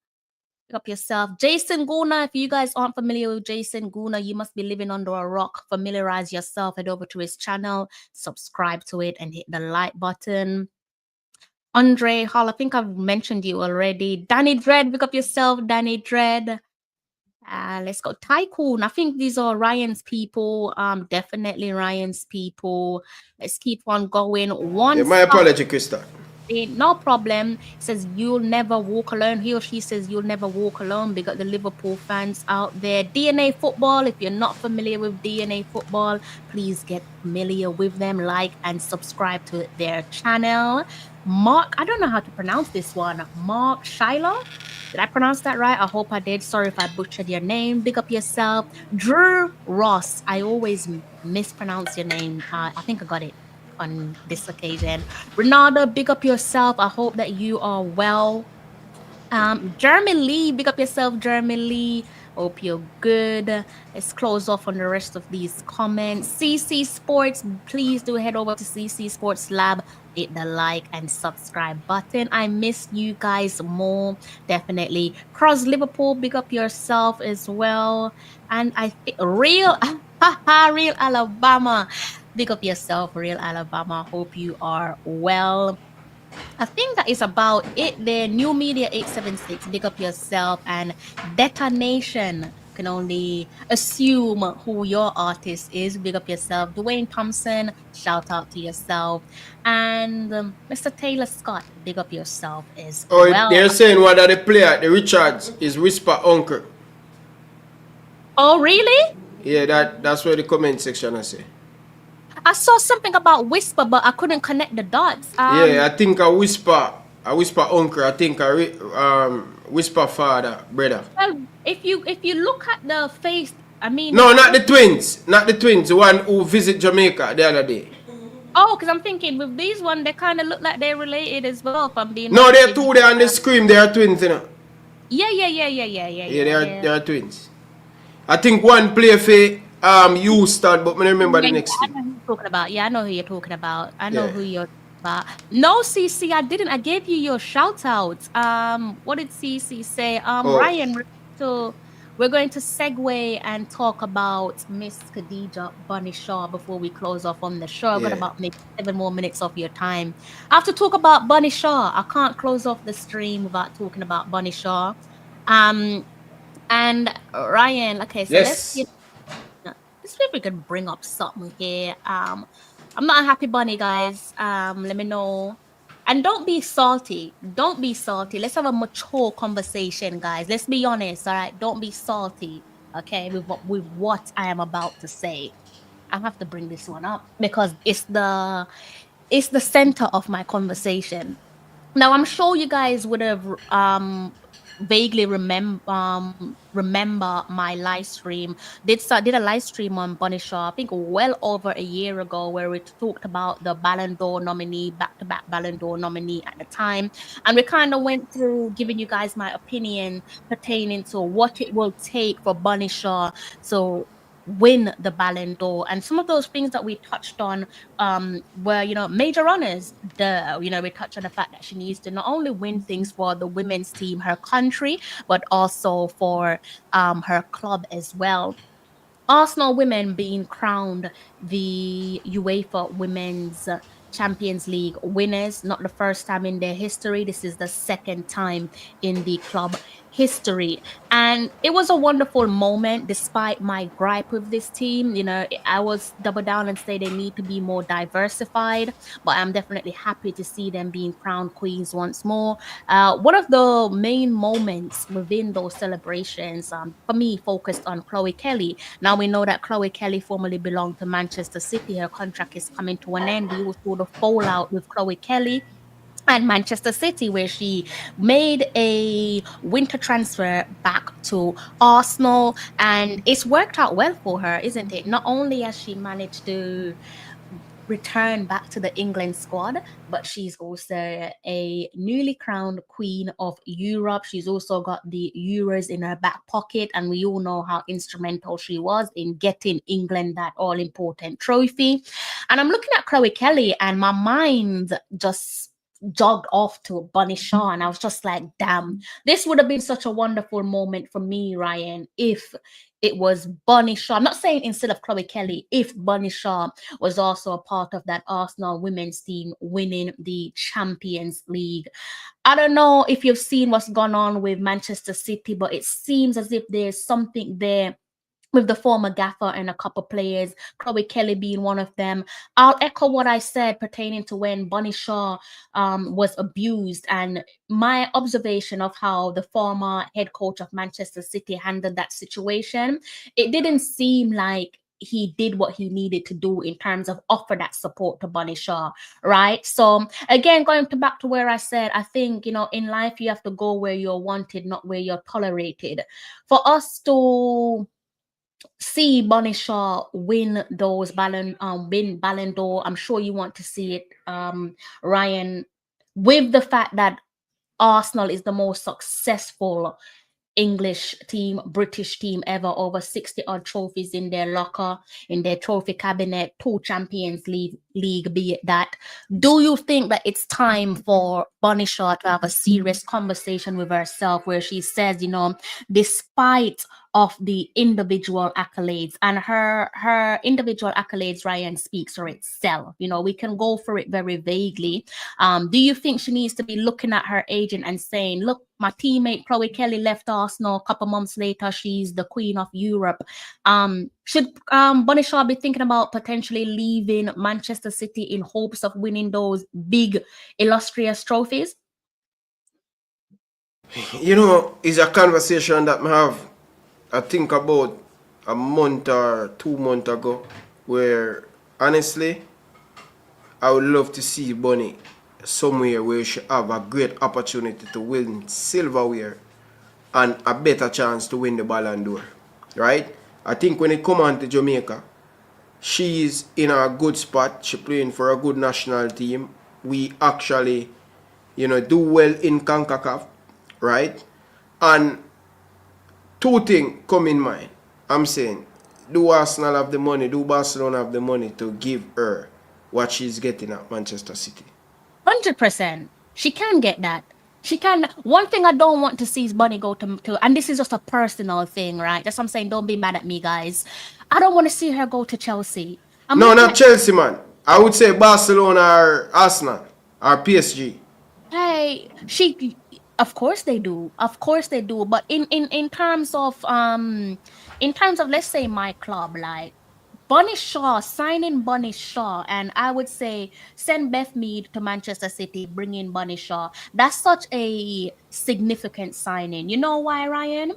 pick up yourself. Jason Guna, if you guys aren't familiar with Jason Guna, you must be living under a rock. Familiarize yourself, head over to his channel, subscribe to it, and hit the like button. Andre Hall, I think I've mentioned you already. Danny Dread, pick up yourself, Danny Dread. Let's go. Tycoon, I think these are Ryan's people. Definitely Ryan's people. Let's keep on going. Yeah, my apology, Krista. No problem. It says you'll never walk alone. He or she says you'll never walk alone. We got the Liverpool fans out there. DNA Football, if you're not familiar with DNA Football, please get familiar with them. Like and subscribe to their channel. Mark, I don't know how to pronounce this one. Mark Shiloh. Did I pronounce that right? I hope I did. Sorry if I butchered your name. Big up yourself. Drew Ross. I always mispronounce your name. I think I got it on this occasion. Ronaldo, big up yourself. I hope that you are well. Jeremy Lee, big up yourself, Jeremy Lee. Hope you're good. Let's close off on the rest of these comments. CC Sports, please do head over to CC Sports Lab, hit the like and subscribe button. I miss you guys more, definitely. Cross Liverpool, big up yourself as well. And I think Real Alabama, big up yourself, Real Alabama. Hope you are well. I think that is about it there. New Media 876, big up yourself. And Detonation, can only assume who your artist is. Big up yourself. Dwayne Thompson, shout out to yourself. And Mr. Taylor Scott, big up yourself as well. They're saying one of the player, the Richards, is Whisper Uncle. Oh, really? Yeah, that's what the comment section I say. I saw something about Whisper, but I couldn't connect the dots. Yeah, I think a Whisper Uncle. I think a Whisper father, brother. Well, if you look at the face, I mean. No, not the twins. The one who visit Jamaica the other day. Oh, because I'm thinking with these one, they kind of look like they're related as well. If I'm being. No, they're two there on the screen. They are twins, you know. Yeah. Yeah, they are twins. I think one play for Houston, but I remember the next I know who you're talking about. Yeah, I know who you're talking about. I know who you're about. No, CC, I didn't. I gave you your shout out. What did CC say? Ryan, we're going to segue and talk about Miss Khadija Bunny Shaw before we close off on the show. I've got about maybe 7 more minutes of your time. I have to talk about Bunny Shaw. I can't close off the stream without talking about Bunny Shaw. And Ryan, okay, so let's get. let's see if we can bring up something here. I'm not a happy bunny, guys. Let me know. And don't be salty. Don't be salty. Let's have a mature conversation, guys. Let's be honest, all right? Don't be salty, okay, with what I am about to say. I have to bring this one up because it's the center of my conversation. Now, I'm sure you guys would have vaguely remember my live stream. Did a live stream on Bunny Shaw, I think well over a year ago, where we talked about the Ballon d'Or nominee, back-to-back Ballon d'Or nominee at the time, and we kind of went through giving you guys my opinion pertaining to what it will take for Bunny Shaw to win the Ballon d'Or, and some of those things that we touched on were, you know, major honors. You know, we touched on the fact that she needs to not only win things for the women's team, her country, but also for her club as well. Arsenal women being crowned the UEFA Women's Champions League winners, not the first time in their history. This is the second time in the club history. And it was a wonderful moment despite my gripe with this team. You know, I was double down and say they need to be more diversified, but I'm definitely happy to see them being crowned queens once more. One of the main moments within those celebrations, for me, focused on Chloe Kelly. Now we know that Chloe Kelly formerly belonged to Manchester City. Her contract is coming to an end. We saw the fallout with Chloe Kelly and Manchester City, where she made a winter transfer back to Arsenal, and it's worked out well for her, isn't it? Not only has she managed to return back to the England squad, but she's also a newly crowned Queen of Europe. She's also got the Euros in her back pocket, and we all know how instrumental she was in getting England that all important trophy. And I'm looking at Chloe Kelly, and my mind just jogged off to Bunny Shaw, and I was just like, damn, this would have been such a wonderful moment for me, Ryan, if it was Bunny Shaw. I'm not saying instead of Chloe Kelly, if Bunny Shaw was also a part of that Arsenal women's team winning the Champions League. I don't know if you've seen what's gone on with Manchester City, but it seems as if there's something there with the former gaffer and a couple players, Chloe Kelly being one of them. I'll echo what I said pertaining to when Bunny Shaw was abused, and my observation of how the former head coach of Manchester City handled that situation. It didn't seem like he did what he needed to do in terms of offer that support to Bunny Shaw, right? So again, back to where I said, I think, you know, in life you have to go where you're wanted, not where you're tolerated. For us to see Bunny Shaw win those win Ballon d'Or, I'm sure you want to see it, Ryan, with the fact that Arsenal is the most successful English team, British team ever, over 60 odd trophies in their locker, in their trophy cabinet, 2 Champions League be it that. Do you think that it's time for Bunny Shaw to have a serious conversation with herself where she says, you know, despite of the individual accolades, and her individual accolades, Ryan, speaks for itself. You know, we can go for it very vaguely. Do you think she needs to be looking at her agent and saying, look, my teammate Chloe Kelly left Arsenal a couple months later, she's the Queen of Europe. Should Bunny Shaw be thinking about potentially leaving Manchester City in hopes of winning those big, illustrious trophies? You know, it's a conversation that I have, I think, about a month or 2 months ago, where honestly, I would love to see Bunny somewhere where she have a great opportunity to win silverware and a better chance to win the Ballon d'Or, right? I think when it comes on to Jamaica, she's in a good spot. She's playing for a good national team. We actually, you know, do well in CONCACAF, right? And 2 things come in mind. I'm saying, do Arsenal have the money? Do Barcelona have the money to give her what she's getting at Manchester City? 100%. She can get that. She can. One thing I don't want to see is Bunny go to, and this is just a personal thing, right? That's what I'm saying. Don't be mad at me, guys. I don't want to see her go to Chelsea. No, not Chelsea, man. I would say Barcelona or Arsenal or PSG. Hey, of course they do. Of course they do. But in terms of let's say my club, like, Bunny Shaw, signing Bunny Shaw, and I would say send Beth Mead to Manchester City, bring in Bunny Shaw. That's such a significant signing. You know why, Ryan?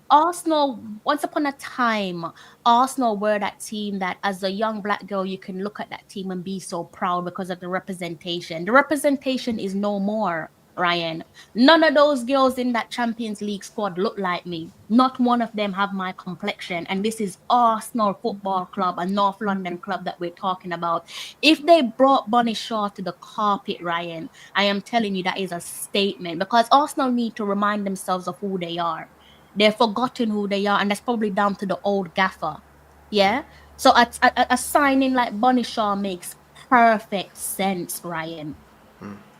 Arsenal, once upon a time, Arsenal were that team that as a young black girl, you can look at that team and be so proud because of the representation. The representation is no more, Ryan. None of those girls in that Champions League squad look like me. Not one of them have my complexion. And this is Arsenal Football Club, a North London club that we're talking about. If they brought Bunny Shaw to the carpet, Ryan, I am telling you that is a statement because Arsenal need to remind themselves of who they are. They've forgotten who they are, and that's probably down to the old gaffer. Yeah? So a signing like Bunny Shaw makes perfect sense, Ryan.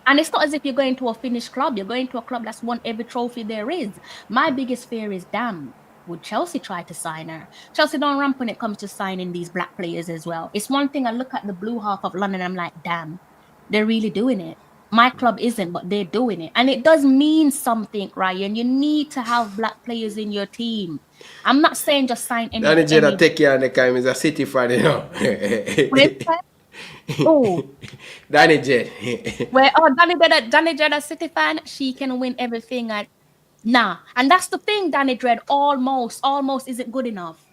And it's not as if you're going to a finished club. You're going to a club that's won every trophy there is. My biggest fear is, damn, would Chelsea try to sign her? Chelsea don't ramp when it comes to signing these black players as well. It's one thing I look at the blue half of London, I'm like, damn, they're really doing it. My club isn't, but they're doing it. And it does mean something, Ryan. You need to have black players in your team. I'm not saying just sign any. Danny Jeda take care of the time is a City fan, you know. Oh. Danny Jed. Well, Danny Jed, City fan, she can win everything. Nah. And that's the thing, Danny Dread. Almost isn't good enough.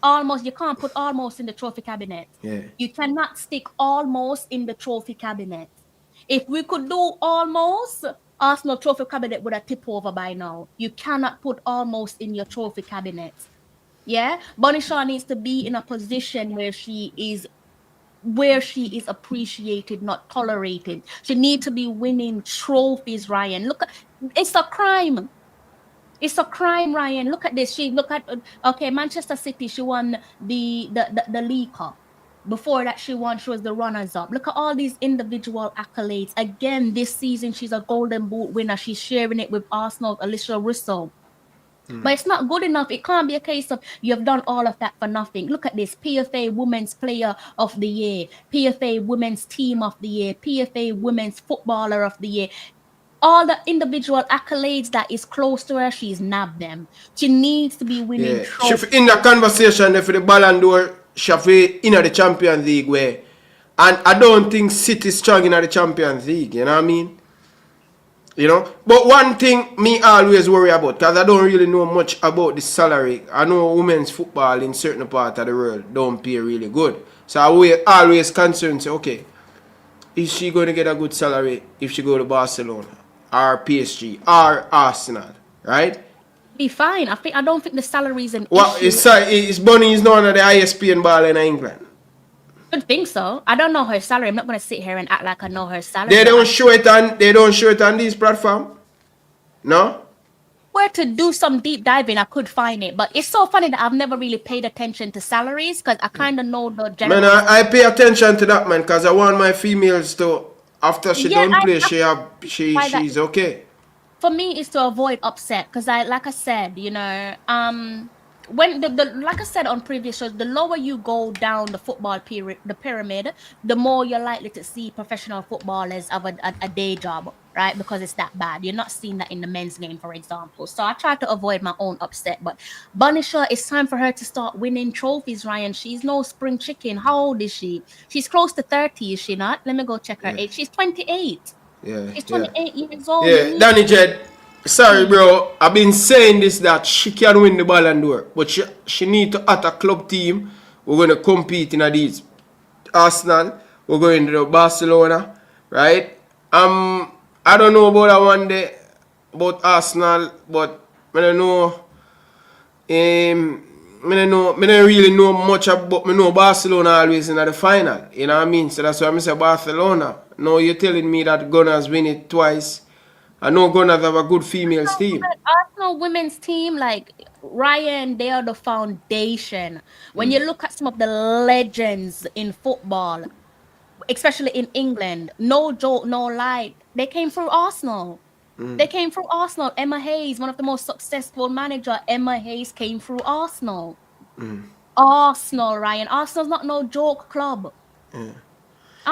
You can't put almost in the trophy cabinet. Yeah. You cannot stick almost in the trophy cabinet. If we could do almost, Arsenal trophy cabinet would have tipped over by now. You cannot put almost in your trophy cabinet. Yeah? Bunny Shaw needs to be in a position where she is appreciated, not tolerated. She needs to be winning trophies, Ryan. Look, it's a crime. It's a crime, Ryan. Look at this. Manchester City, she won the League Cup. Before that, she was the runners-up. Look at all these individual accolades. Again, this season, she's a Golden Boot winner. She's sharing it with Arsenal's Alicia Russo. But it's not good enough. It can't be a case of you've done all of that for nothing. Look at this. PFA Women's Player of the Year. PFA Women's Team of the Year. PFA Women's Footballer of the Year. All the individual accolades that is close to her, she's nabbed them. She needs to be winning trophies. In the conversation for the Ballon d'Or, she in the Champions League way. And I don't think City is strong in the Champions League, you know what I mean? You know? But one thing me always worry about, because I don't really know much about the salary. I know women's football in certain parts of the world don't pay really good. So I always concerned, say, okay, is she going to get a good salary if she go to Barcelona or PSG or Arsenal, right? Be fine. I don't think the salary is an well, issue. It's Bunny is known as the highest paying baller in England. I don't think so. I don't know her salary. I'm not going to sit here and act like I know her salary. They don't show it on this platform. No? Where to do some deep diving, I could find it. But it's so funny that I've never really paid attention to salaries because I kind of know the general. Man, I pay attention to that, man, because I want my females to, after she don't play, she's okay. For me, it's to avoid upset because like I said, you know, when like I said on previous shows, the lower you go down the football pyramid, the more you're likely to see professional footballers have a day job, right? Because it's that bad. You're not seeing that in the men's game, for example. So I try to avoid my own upset. But Bunny Shaw, it's time for her to start winning trophies, Ryan. She's no spring chicken. How old is she? She's close to 30, is she not? Let me go check her age. She's 28. Yeah, she's 28 years old. Yeah, Danny Jed, sorry, bro. I've been saying this that she can win the Ballon d'Or, but she need to at a club team. We're going to compete in these. Arsenal, we're going to Barcelona, right? I don't know about that one day about Arsenal, but I don't know. I don't really know much about. I know Barcelona always in the final. You know what I mean? So that's why I say Barcelona. Now you're telling me that Gunners win it twice. I know Gunners have a good females team. Arsenal women's team, like Ryan, they are the foundation. When you look at some of the legends in football, especially in England, no joke, no lie, they came through Arsenal. They came through Arsenal. Emma Hayes, one of the most successful managers, Emma Hayes came through Arsenal. Arsenal, Ryan. Arsenal's not no joke club.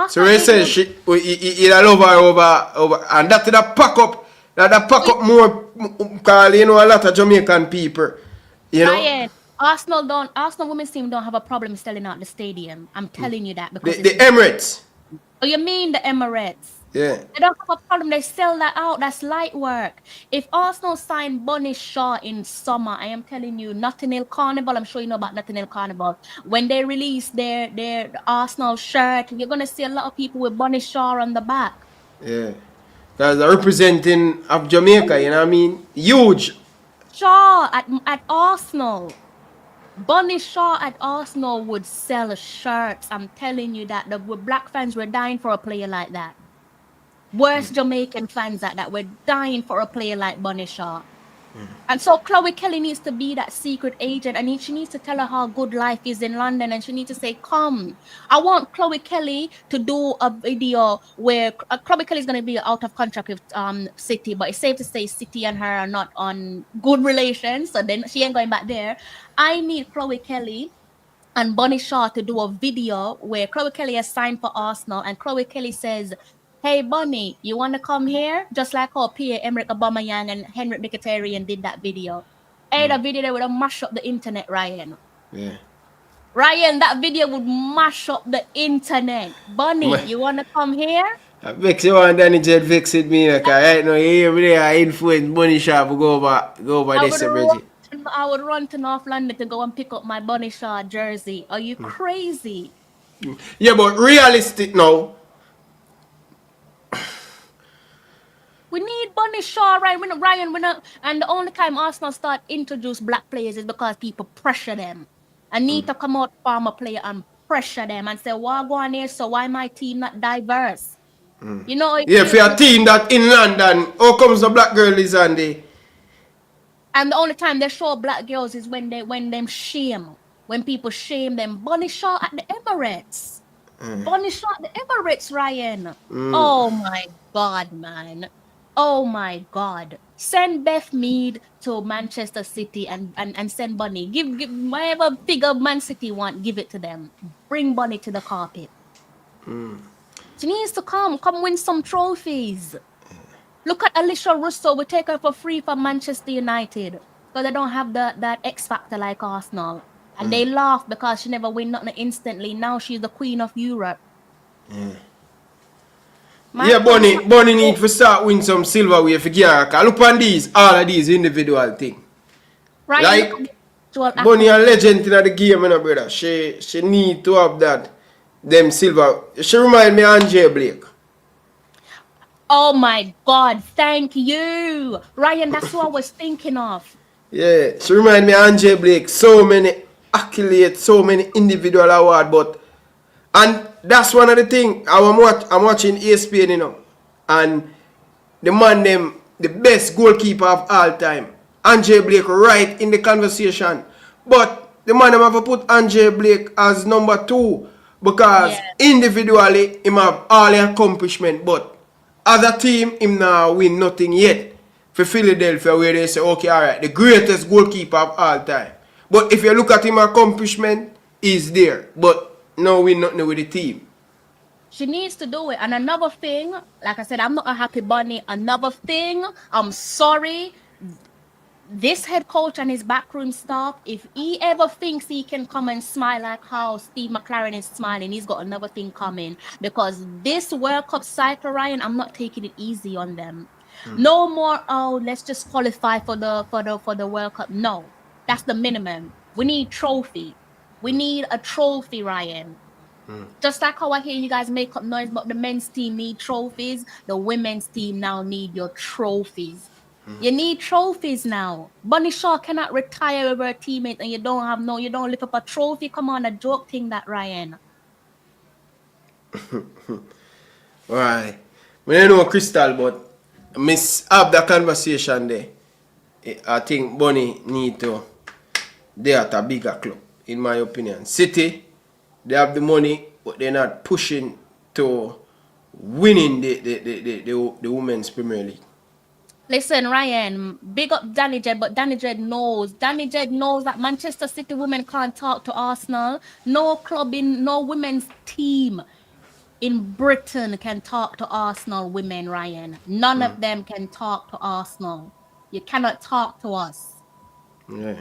So they say he love her over, and that pack up more, because you know a lot of Jamaican people, you know. Ryan, Arsenal women's team don't have a problem selling out the stadium. I'm telling you that because The Emirates. oh, you mean the Emirates? Yeah. They don't have a problem. They sell that out. That's light work. If Arsenal sign Bunny Shaw in summer, I am telling you, Notting Hill Carnival. I'm sure you know about Notting Hill Carnival. When they release their Arsenal shirt, you're gonna see a lot of people with Bunny Shaw on the back. Yeah. Because they're representing of Jamaica, you know what I mean? Huge. Shaw at Arsenal. Bunny Shaw at Arsenal would sell shirts. I'm telling you that the black fans were dying for a player like that. Worst Jamaican fans that were dying for a player like Bunny Shaw. And so Chloe Kelly needs to be that secret agent, and she needs to tell her how good life is in London, and she needs to say, come. I want Chloe Kelly to do a video where Chloe Kelly is going to be out of contract with City, but it's safe to say City and her are not on good relations, so then she ain't going back there. I need Chloe Kelly and Bunny Shaw to do a video where Chloe Kelly has signed for Arsenal, and Chloe Kelly says, hey, Bunny, you want to come here? Just like how Pierre-Emerick Aubameyang and Henrik Mkhitaryan did that video. Hey, the video that would have mashed up the internet, Ryan. Yeah. Ryan, that video would mash up the internet. Bunny, you want to come here? I vex you and Danny Jet vexed me, like, right now, you hear me there, I influence Bunny Shaw to go over this, Bridget. I would run to North London to go and pick up my Bunny Shaw jersey. Are you crazy? Yeah, but realistic now. We need Bunny Shaw, right? Ryan, and the only time Arsenal start introduce black players is because people pressure them. I need to come out farm a player and pressure them and say, why go on here? So why my team not diverse? You know, Yeah, for a team that in London, how comes the black girl is on the... And the only time they show black girls is when them shame. When people shame them. Bunny Shaw at the Emirates. Bunny Shaw at the Emirates, Ryan. Oh my God, man. Oh my God. Send Beth Mead to Manchester City and send Bunny. Give whatever figure Man City want, give it to them. Bring Bunny to the carpet. She needs to come win some trophies. Look at Alicia Russo. We take her for free from Manchester United because they don't have that X factor like Arsenal. And they laugh because she never win nothing instantly. Now she's the queen of Europe. Yeah, Bunny need to start win some silverware for Garaka. Look on these, all of these individual things. Right? Like, Bunny a legend in the game, you know, brother. She need to have that, them silver. She remind me of Andre Blake. Oh my God, thank you. Ryan, that's what I was thinking of. Yeah, she remind me of Andre Blake. So many accolades, so many individual awards, but... And that's one of the things. I'm watching ESPN, you know. And the man them, the best goalkeeper of all time. Andre Blake right in the conversation. But the man them have to put Andre Blake as number 2. Because individually, him have all the accomplishment. But as a team, him now win nothing yet. For Philadelphia, where they say, okay, alright, the greatest goalkeeper of all time. But if you look at him accomplishment, he's there. But no win nothing with the team. She needs to do it. And another thing, like I said, I'm not a happy bunny. Another thing, I'm sorry. This head coach and his backroom staff, if he ever thinks he can come and smile like how Steve McLaren is smiling, he's got another thing coming. Because this World Cup cycle, Ryan, I'm not taking it easy on them. No more, oh, let's just qualify for the World Cup. No, that's the minimum. We need trophy. We need a trophy, Ryan. Just like how I hear you guys make up noise, but the men's team need trophies. The women's team now need your trophies. You need trophies now. Bunny Shaw cannot retire over a teammate and you don't lift up a trophy. Come on, a joke thing that, Ryan. Alright. I don't know Crystal, but miss have that conversation there. I think Bunny need to they at a bigger club, in my opinion. City, they have the money, but they're not pushing to winning the Women's Premier League. Listen, Ryan, big up Danny Jed, but Danny Jed knows that Manchester City women can't talk to Arsenal. No women's team in Britain can talk to Arsenal women, Ryan. None of them can talk to Arsenal. You cannot talk to us. Yeah.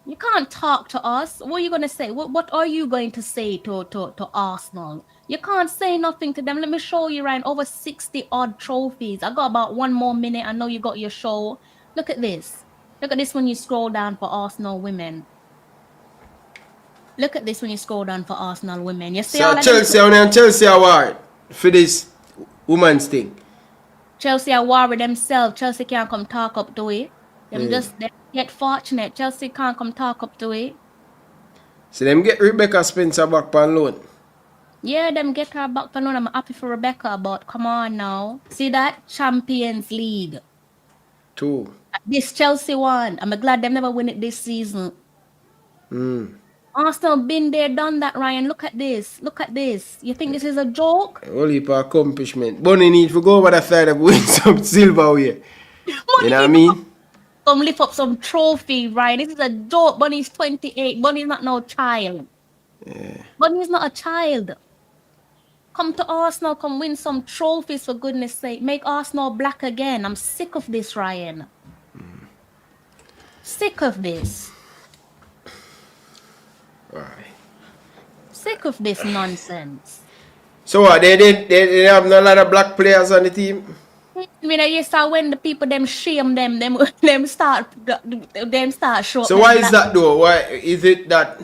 You can't talk to us. What are you going to say? What are you going to say to Arsenal? You can't say nothing to them. Let me show you, Ryan. Over 60 odd trophies. I got about 1 more minute. I know you got your show. Look at this. Look at this when you scroll down for Arsenal women. Look at this when you scroll down for Arsenal women. You see So all of Chelsea them? and Chelsea award for this woman's thing. Chelsea are war with themselves. Chelsea can't come talk up to it. Them Yeah. just they get fortunate. Chelsea can't come talk up to it. So them get Rebecca Spencer back on loan. Yeah, them get her back for loan. I'm happy for Rebecca, but come on now. See that? Champions League. 2. This Chelsea one. I'm glad them never win it this season. Arsenal been there, done that, Ryan. Look at this. Look at this. You think this is a joke? Only for accomplishment. Bunny need to go over that side and win some silverware. You know what I mean? Come lift up some trophy, Ryan. This is a joke. Bunny's 28. Bunny's not no child. Yeah. Bunny's not a child. Come to Arsenal, come win some trophies for goodness sake. Make Arsenal black again. I'm sick of this, Ryan. Sick of this. Alright. Sick of this nonsense. So what? They have a lot of black players on the team. I mean, you saw when the people them shame them start showing. So why is that though? Why is it that?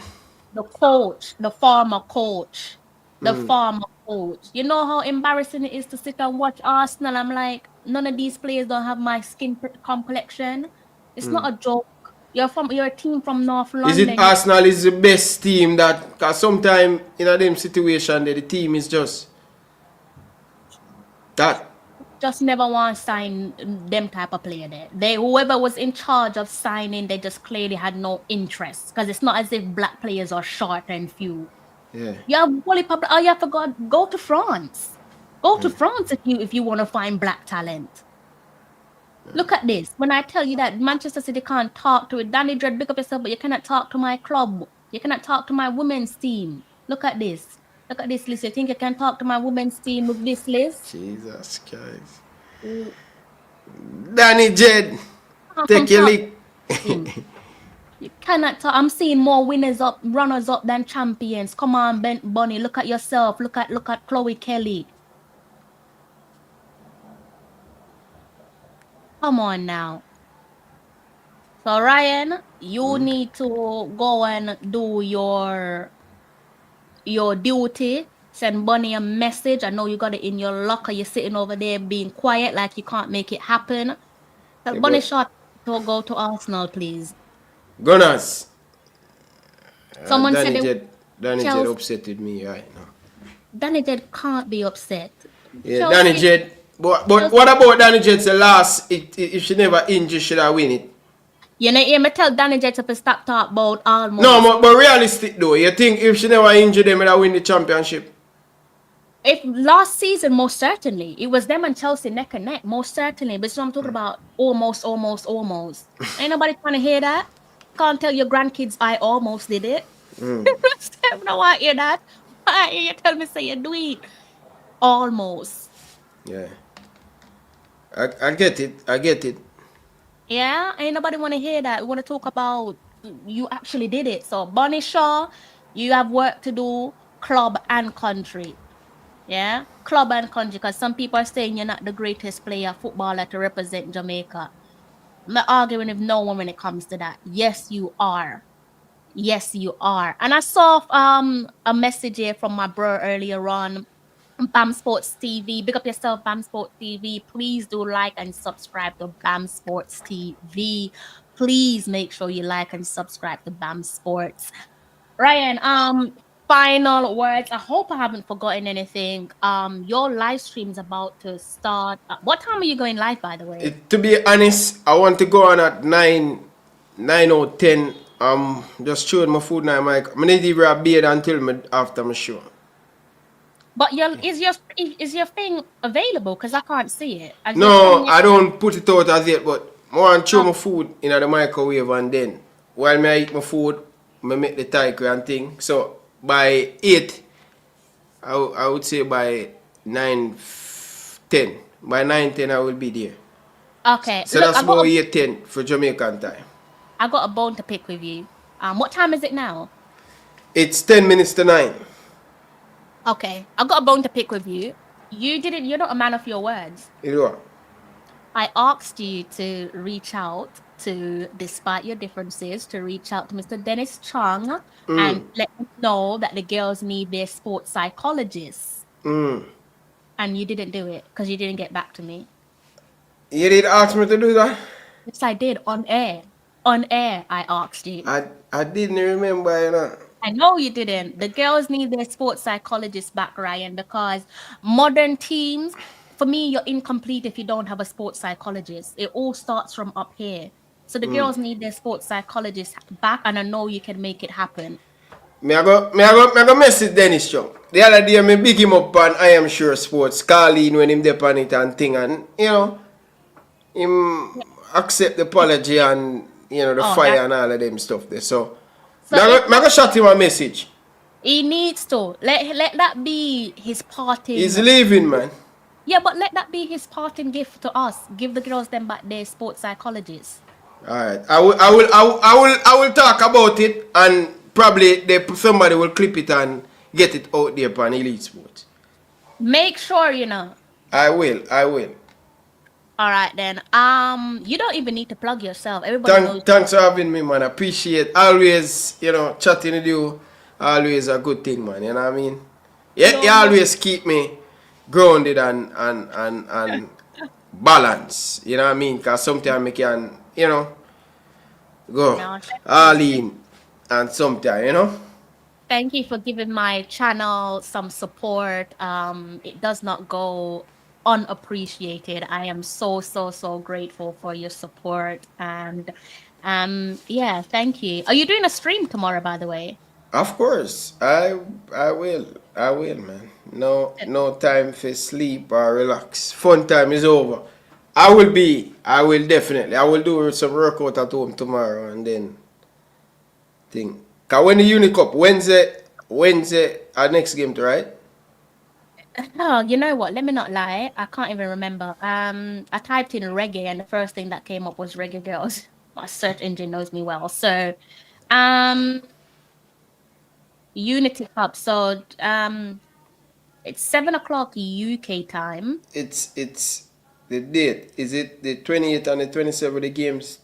The coach, the former coach, former coach. You know how embarrassing it is to sit and watch Arsenal. I'm like, none of these players don't have my skin complexion. It's not a joke. You're a team from North London. Is it Arsenal is the best team that? Cause sometimes in a them situation the team is just that. Just never want to sign them type of player there. Whoever was in charge of signing, they just clearly had no interest. Because it's not as if black players are short and few. Yeah. You have Wally Pablo. Oh, you forgot. Go to France. Go to France if you want to find black talent. Look at this. When I tell you that Manchester City can't talk to it, Danny Dread, pick up yourself, but you cannot talk to my club. You cannot talk to my women's team. Look at this. Look at this list. You think you can talk to my women's team with this list? Jesus Christ. Danny Jed, take your lick. You cannot talk. I'm seeing more runners up than champions. Come on, Bunny. Look at yourself. Look at Chloe Kelly. Come on now. So Ryan, you need to go and do your duty. Send Bunny a message. I know you got it in your locker. You're sitting over there being quiet like you can't make it happen. Tell Bunny shot to go to Arsenal, please. Gunners. Someone Danny said Danny Jed upset with me right now. Danny Jed can't be upset. Yeah, Chelsea, Danny Jed. But what about Danny Jed's last? If she never injured, should I win it? You know, you may tell Danny Jed to stop talk about almost. No, but realistic though. You think if she never injured them, would win the championship? If last season, most certainly. It was them and Chelsea neck and neck, most certainly. But so I'm talking about almost. Ain't nobody trying to hear that. Can't tell your grandkids I almost did it. I don't want to hear that. Why you tell me say you do it? Almost. Yeah. I get it. Yeah, ain't nobody want to hear that. We want to talk about you actually did it. So Bonnie Shaw, you have work to do, club and country. Yeah, club and country, because some people are saying you're not the greatest player, footballer to represent Jamaica. I'm not arguing with no one when it comes to that. Yes, you are. Yes, you are. And I saw a message here from my bro earlier on. BAM Sports TV. Big up yourself, BAM Sports TV. Please do like and subscribe to BAM Sports TV. Please make sure you like and subscribe to BAM Sports. Ryan, final words. I hope I haven't forgotten anything. Your live stream is about to start. What time are you going live, by the way? To be honest, I want to go on at 9 or 10. Just chewing my food now, Mike. I need to even a beard until after my show. But is your thing available? Because I can't see it. No, I don't put it out as yet, but I want to chew my food in the microwave and then while I eat my food, I make the tiger and thing. So by 8, I would say by 9:10. By 9:10 I will be there. Okay. So look, that's about 8:10 for Jamaican time. I got a bone to pick with you. What time is it now? It's 10 minutes to 9. Okay, I've got a bone to pick with you. You're not a man of your words. You know. I asked you to reach out to, despite your differences, to reach out to Mr. Dennis Chung and let him know that the girls need their sports psychologists. And you didn't do it because you didn't get back to me. You did ask me to do that? Yes, I did, on air. On air, I asked you. I didn't remember, you know. I know you didn't. The girls need their sports psychologists back, Ryan, because modern teams, for me, you're incomplete if you don't have a sports psychologist. It all starts from up here. So the girls need their sports psychologists back, and I know you can make it happen. Me I go message Dennis Chung. The other day, me big him up on I Am Sure Sports, Carleen when him dip on it and thing, and, you know, him accept the apology and, you know, the fire and all of them stuff there. So I go shot him a message. He needs to. Let that be his parting. He's leaving, man. Yeah, but let that be his parting gift to us. Give the girls them back their sports psychologists. All right, I will talk about it, and probably somebody will clip it and get it out there on Elite Sports. Make sure you know. I will. All right then. You don't even need to plug yourself. Everybody knows. Thanks for having me, man. I appreciate always, you know, chatting with you. Always a good thing, man. You know what I mean? Yeah, you always keep me grounded and balanced. You know what I mean? Because sometimes I can, you know, go all in, and sometimes, you know. Thank you for giving my channel some support. It does not go unappreciated. I am so grateful for your support, and yeah, thank you. Are you doing a stream tomorrow, by the way? Of course, I will, man. No time for sleep or relax. Fun time is over. I will definitely. I will do some workout at home tomorrow and then think. Cause when the Unicup Wednesday, our next game, right? Oh, you know what? Let me not lie. I can't even remember. I typed in reggae, and the first thing that came up was Reggae Girlz. My search engine knows me well. So, Unity Cup. So, it's 7 o'clock UK time. It's the date. Is it the 28th and the 27th the games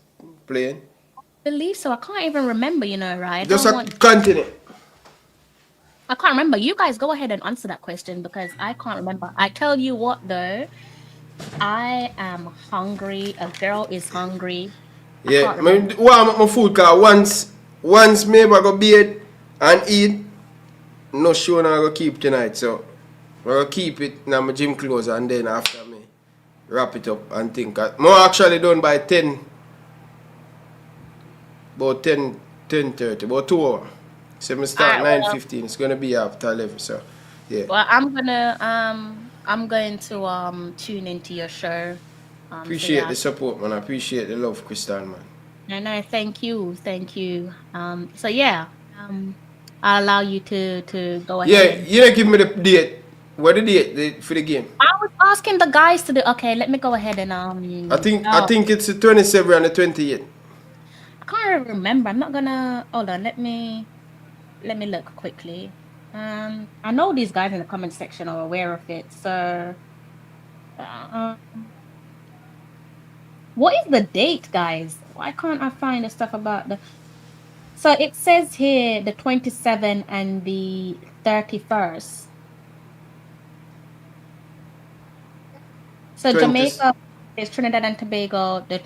playing? I believe so. I can't even remember. You know, right? Just continue. I can't remember. You guys go ahead and answer that question because I can't remember. I tell you what, though, I am hungry. A girl is hungry. Yeah, I mean, warm up my food because once maybe I go bed and eat, no sure I go keep tonight. So I go keep it now my gym clothes and then after me wrap it up and think. More actually done by 10, about 10:30, about 2 hours. So we start 9:15. It's gonna be after 11. So yeah. Well, I'm going to tune into your show. Appreciate the support, man. I appreciate the love, Crystal, man. No, thank you. So yeah, I'll allow you to go ahead. Yeah, you didn't give me the date. What the date for the game? I was asking the guys to do. Okay, let me go ahead and I think it's the 27th and the 28th. I can't remember. I'm not gonna hold on. Let me look quickly. I know these guys in the comment section are aware of it. So, what is the date, guys? Why can't I find the stuff about the? So it says here the 27th and the 31st. So Jamaica is Trinidad and Tobago. The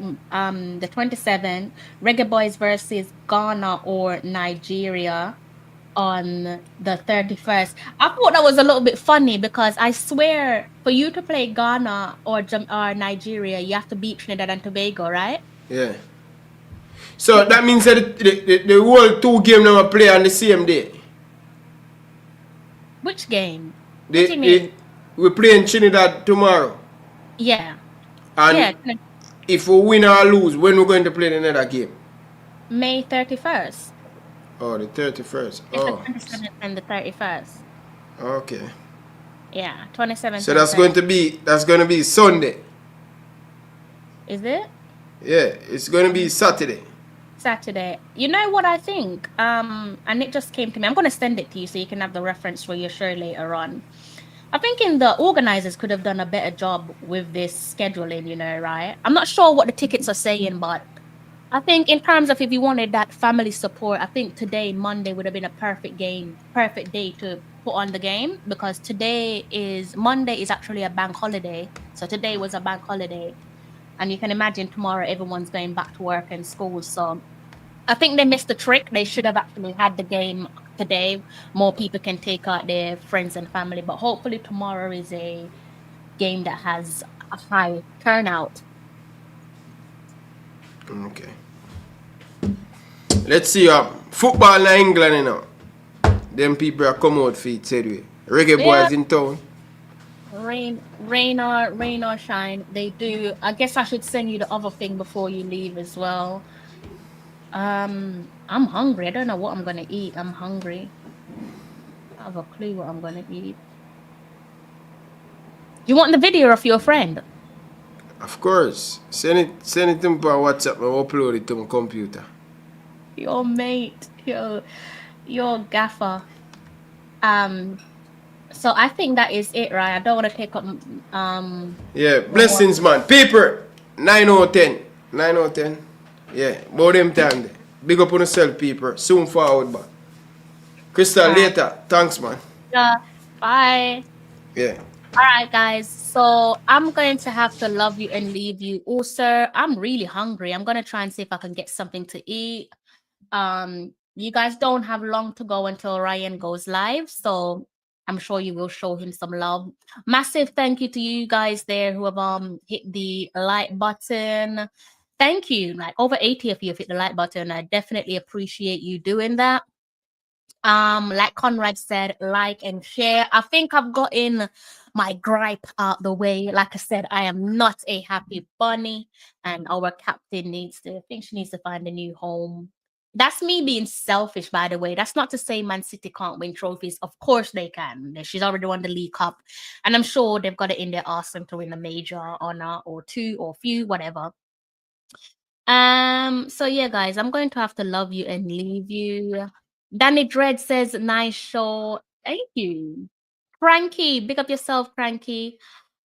27th, Reggae Boys versus Ghana or Nigeria on the 31st. I thought that was a little bit funny because I swear for you to play Ghana or Nigeria, you have to beat Trinidad and Tobago, right? Yeah. So that means that the whole 2 games now play on the same day. Which game? What do you mean? We're playing Trinidad tomorrow. Yeah. And if we win or lose, when we're going to play another game? May 31st. Oh, the 31st. It's the 27th and the 31st. Okay. Yeah, 27th. So that's going to be Sunday. Is it? Yeah, it's going to be Saturday. Saturday. You know what I think? And it just came to me. I'm gonna send it to you so you can have the reference for your show later on. I'm thinking the organizers could have done a better job with this scheduling, you know, right? I'm not sure what the tickets are saying, but I think in terms of if you wanted that family support, I think today, Monday, would have been a perfect day to put on the game, because Monday is actually a bank holiday. So today was a bank holiday. And you can imagine tomorrow everyone's going back to work and school. So I think they missed the trick. They should have actually had the game today. More people can take out their friends and family. But hopefully tomorrow is a game that has a high turnout. Okay. Let's see football in England, you know. Them people are come out for it, said we. Reggae boys in town. Rain or shine, they do. I guess I should send you the other thing before you leave as well. I'm hungry. I don't know what I'm gonna eat. I'm hungry. I have a clue what I'm gonna eat. You want the video of your friend? Of course. Send it to me by WhatsApp and upload it to my computer. Your mate, your gaffer. So I think that is it, right? I don't want to take up Yeah, blessings, man. Paper 9 out of 10. 9 out of 10. Yeah, about them time there. Big up on yourself, people. Soon forward back. Crystal, later. Thanks, man. Yeah, bye. Yeah. All right, guys. So I'm going to have to love you and leave you. Also, I'm really hungry. I'm gonna try and see if I can get something to eat. You guys don't have long to go until Ryan goes live, so I'm sure you will show him some love. Massive thank you to you guys there who have hit the like button. Thank you. Like over 80 of you have hit the like button. I definitely appreciate you doing that. Like Conrad said, like and share. I think I've gotten my gripe out the way. Like I said, I am not a happy bunny, and our captain I think she needs to find a new home. That's me being selfish, by the way. That's not to say Man City can't win trophies. Of course they can. She's already won the League Cup, and I'm sure they've got it in their arsenal to win a major honor or two or few, whatever. So yeah, guys, I'm going to have to love you and leave you. Danny Dread says, nice show. Thank you. Cranky, big up yourself, Cranky.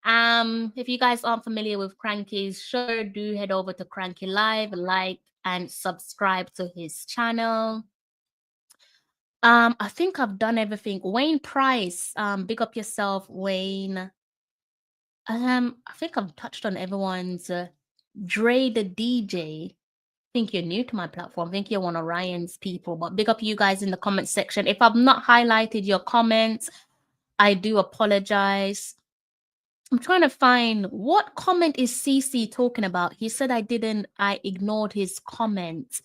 If you guys aren't familiar with Cranky's show, do head over to Cranky Live, like and subscribe to his channel. I think I've done everything. Wayne Price, big up yourself, Wayne. I think I've touched on everyone's. Dre the DJ. I think you're new to my platform. I think you're one of Ryan's people, but big up you guys in the comment section. If I've not highlighted your comments, I do apologize. I'm trying to find what comment is CC talking about. He said I ignored his comment.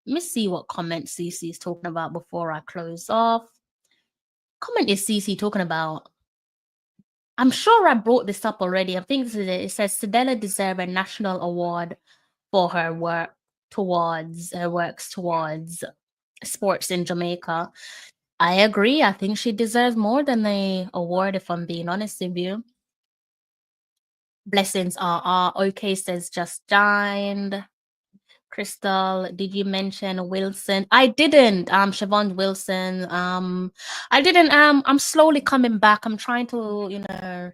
Let me see what comment CC is talking about before I close off. Comment is CC talking about? I'm sure I brought this up already. I think it says Cedella deserves a national award for her works towards sports in Jamaica. I agree. I think she deserves more than the award, if I'm being honest with you. Blessings are okay, says just joined. Crystal, did you mention Wilson? I didn't. Siobhan Wilson. I didn't. I'm slowly coming back. I'm trying to,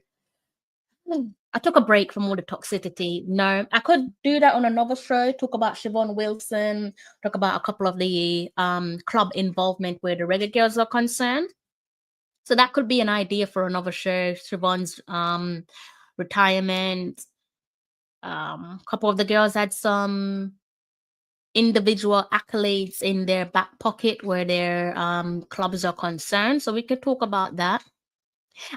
I took a break from all the toxicity. No, I could do that on another show. Talk about Siobhan Wilson. Talk about a couple of the club involvement where the Reggae Girlz are concerned. So that could be an idea for another show. Siobhan's retirement. A couple of the girls had some individual accolades in their back pocket where their clubs are concerned. So we could talk about that.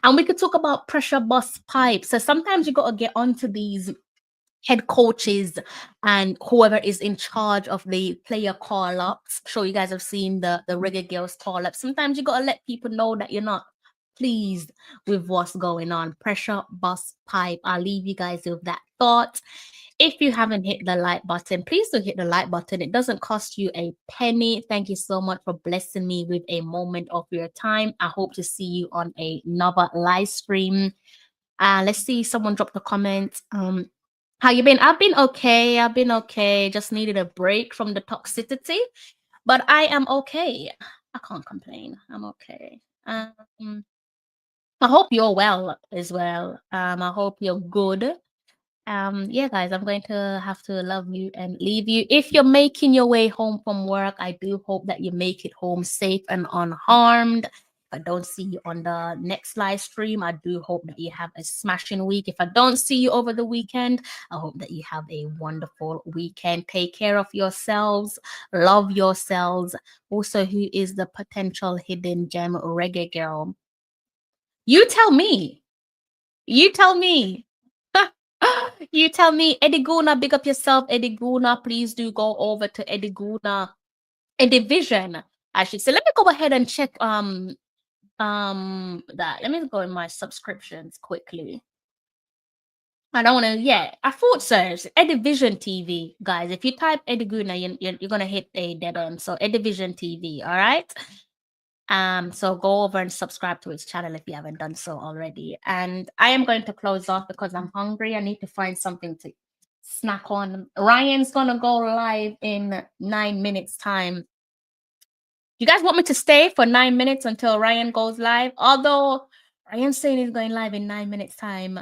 And we could talk about pressure bust pipes. So sometimes you got to get onto these head coaches and whoever is in charge of the player call-ups. Sure, you guys have seen the Reggae Girlz call-ups. Sometimes you got to let people know that you're not pleased with what's going on. Pressure bust pipe. I'll leave you guys with that thought. If you haven't hit the like button, please do hit the like button. It doesn't cost you a penny. Thank you so much for blessing me with a moment of your time. I hope to see you on another live stream. Let's see, someone dropped a comment. How you been? I've been okay. I've been okay. Just needed a break from the toxicity, but I am okay. I can't complain. I'm okay. I hope you're well as well. I hope you're good. Yeah, guys, I'm going to have to love you and leave you. If you're making your way home from work, I do hope that you make it home safe and unharmed. If I don't see you on the next live stream, I do hope that you have a smashing week. If I don't see you over the weekend, I hope that you have a wonderful weekend. Take care of yourselves, love yourselves. Also, who is the potential hidden gem reggae girl? You tell me. You tell me. You tell me, Eddie Guna, big up yourself, Eddie Guna. Please do go over to Eddie Guna, Eddie Vision. I should say. Let me go ahead and check that. Let me go in my subscriptions quickly. I don't want to. Yeah, I thought so. It's Eddie Vision TV, guys. If you type Eddie Guna, you're gonna hit a dead end. So Eddie Vision TV. All right. So go over and subscribe to his channel if you haven't done so already. And I am going to close off because I'm hungry. I need to find something to snack on. Ryan's gonna go live in 9 minutes time. You guys want me to stay for 9 minutes until Ryan goes live? Although Ryan's saying he's going live in 9 minutes time,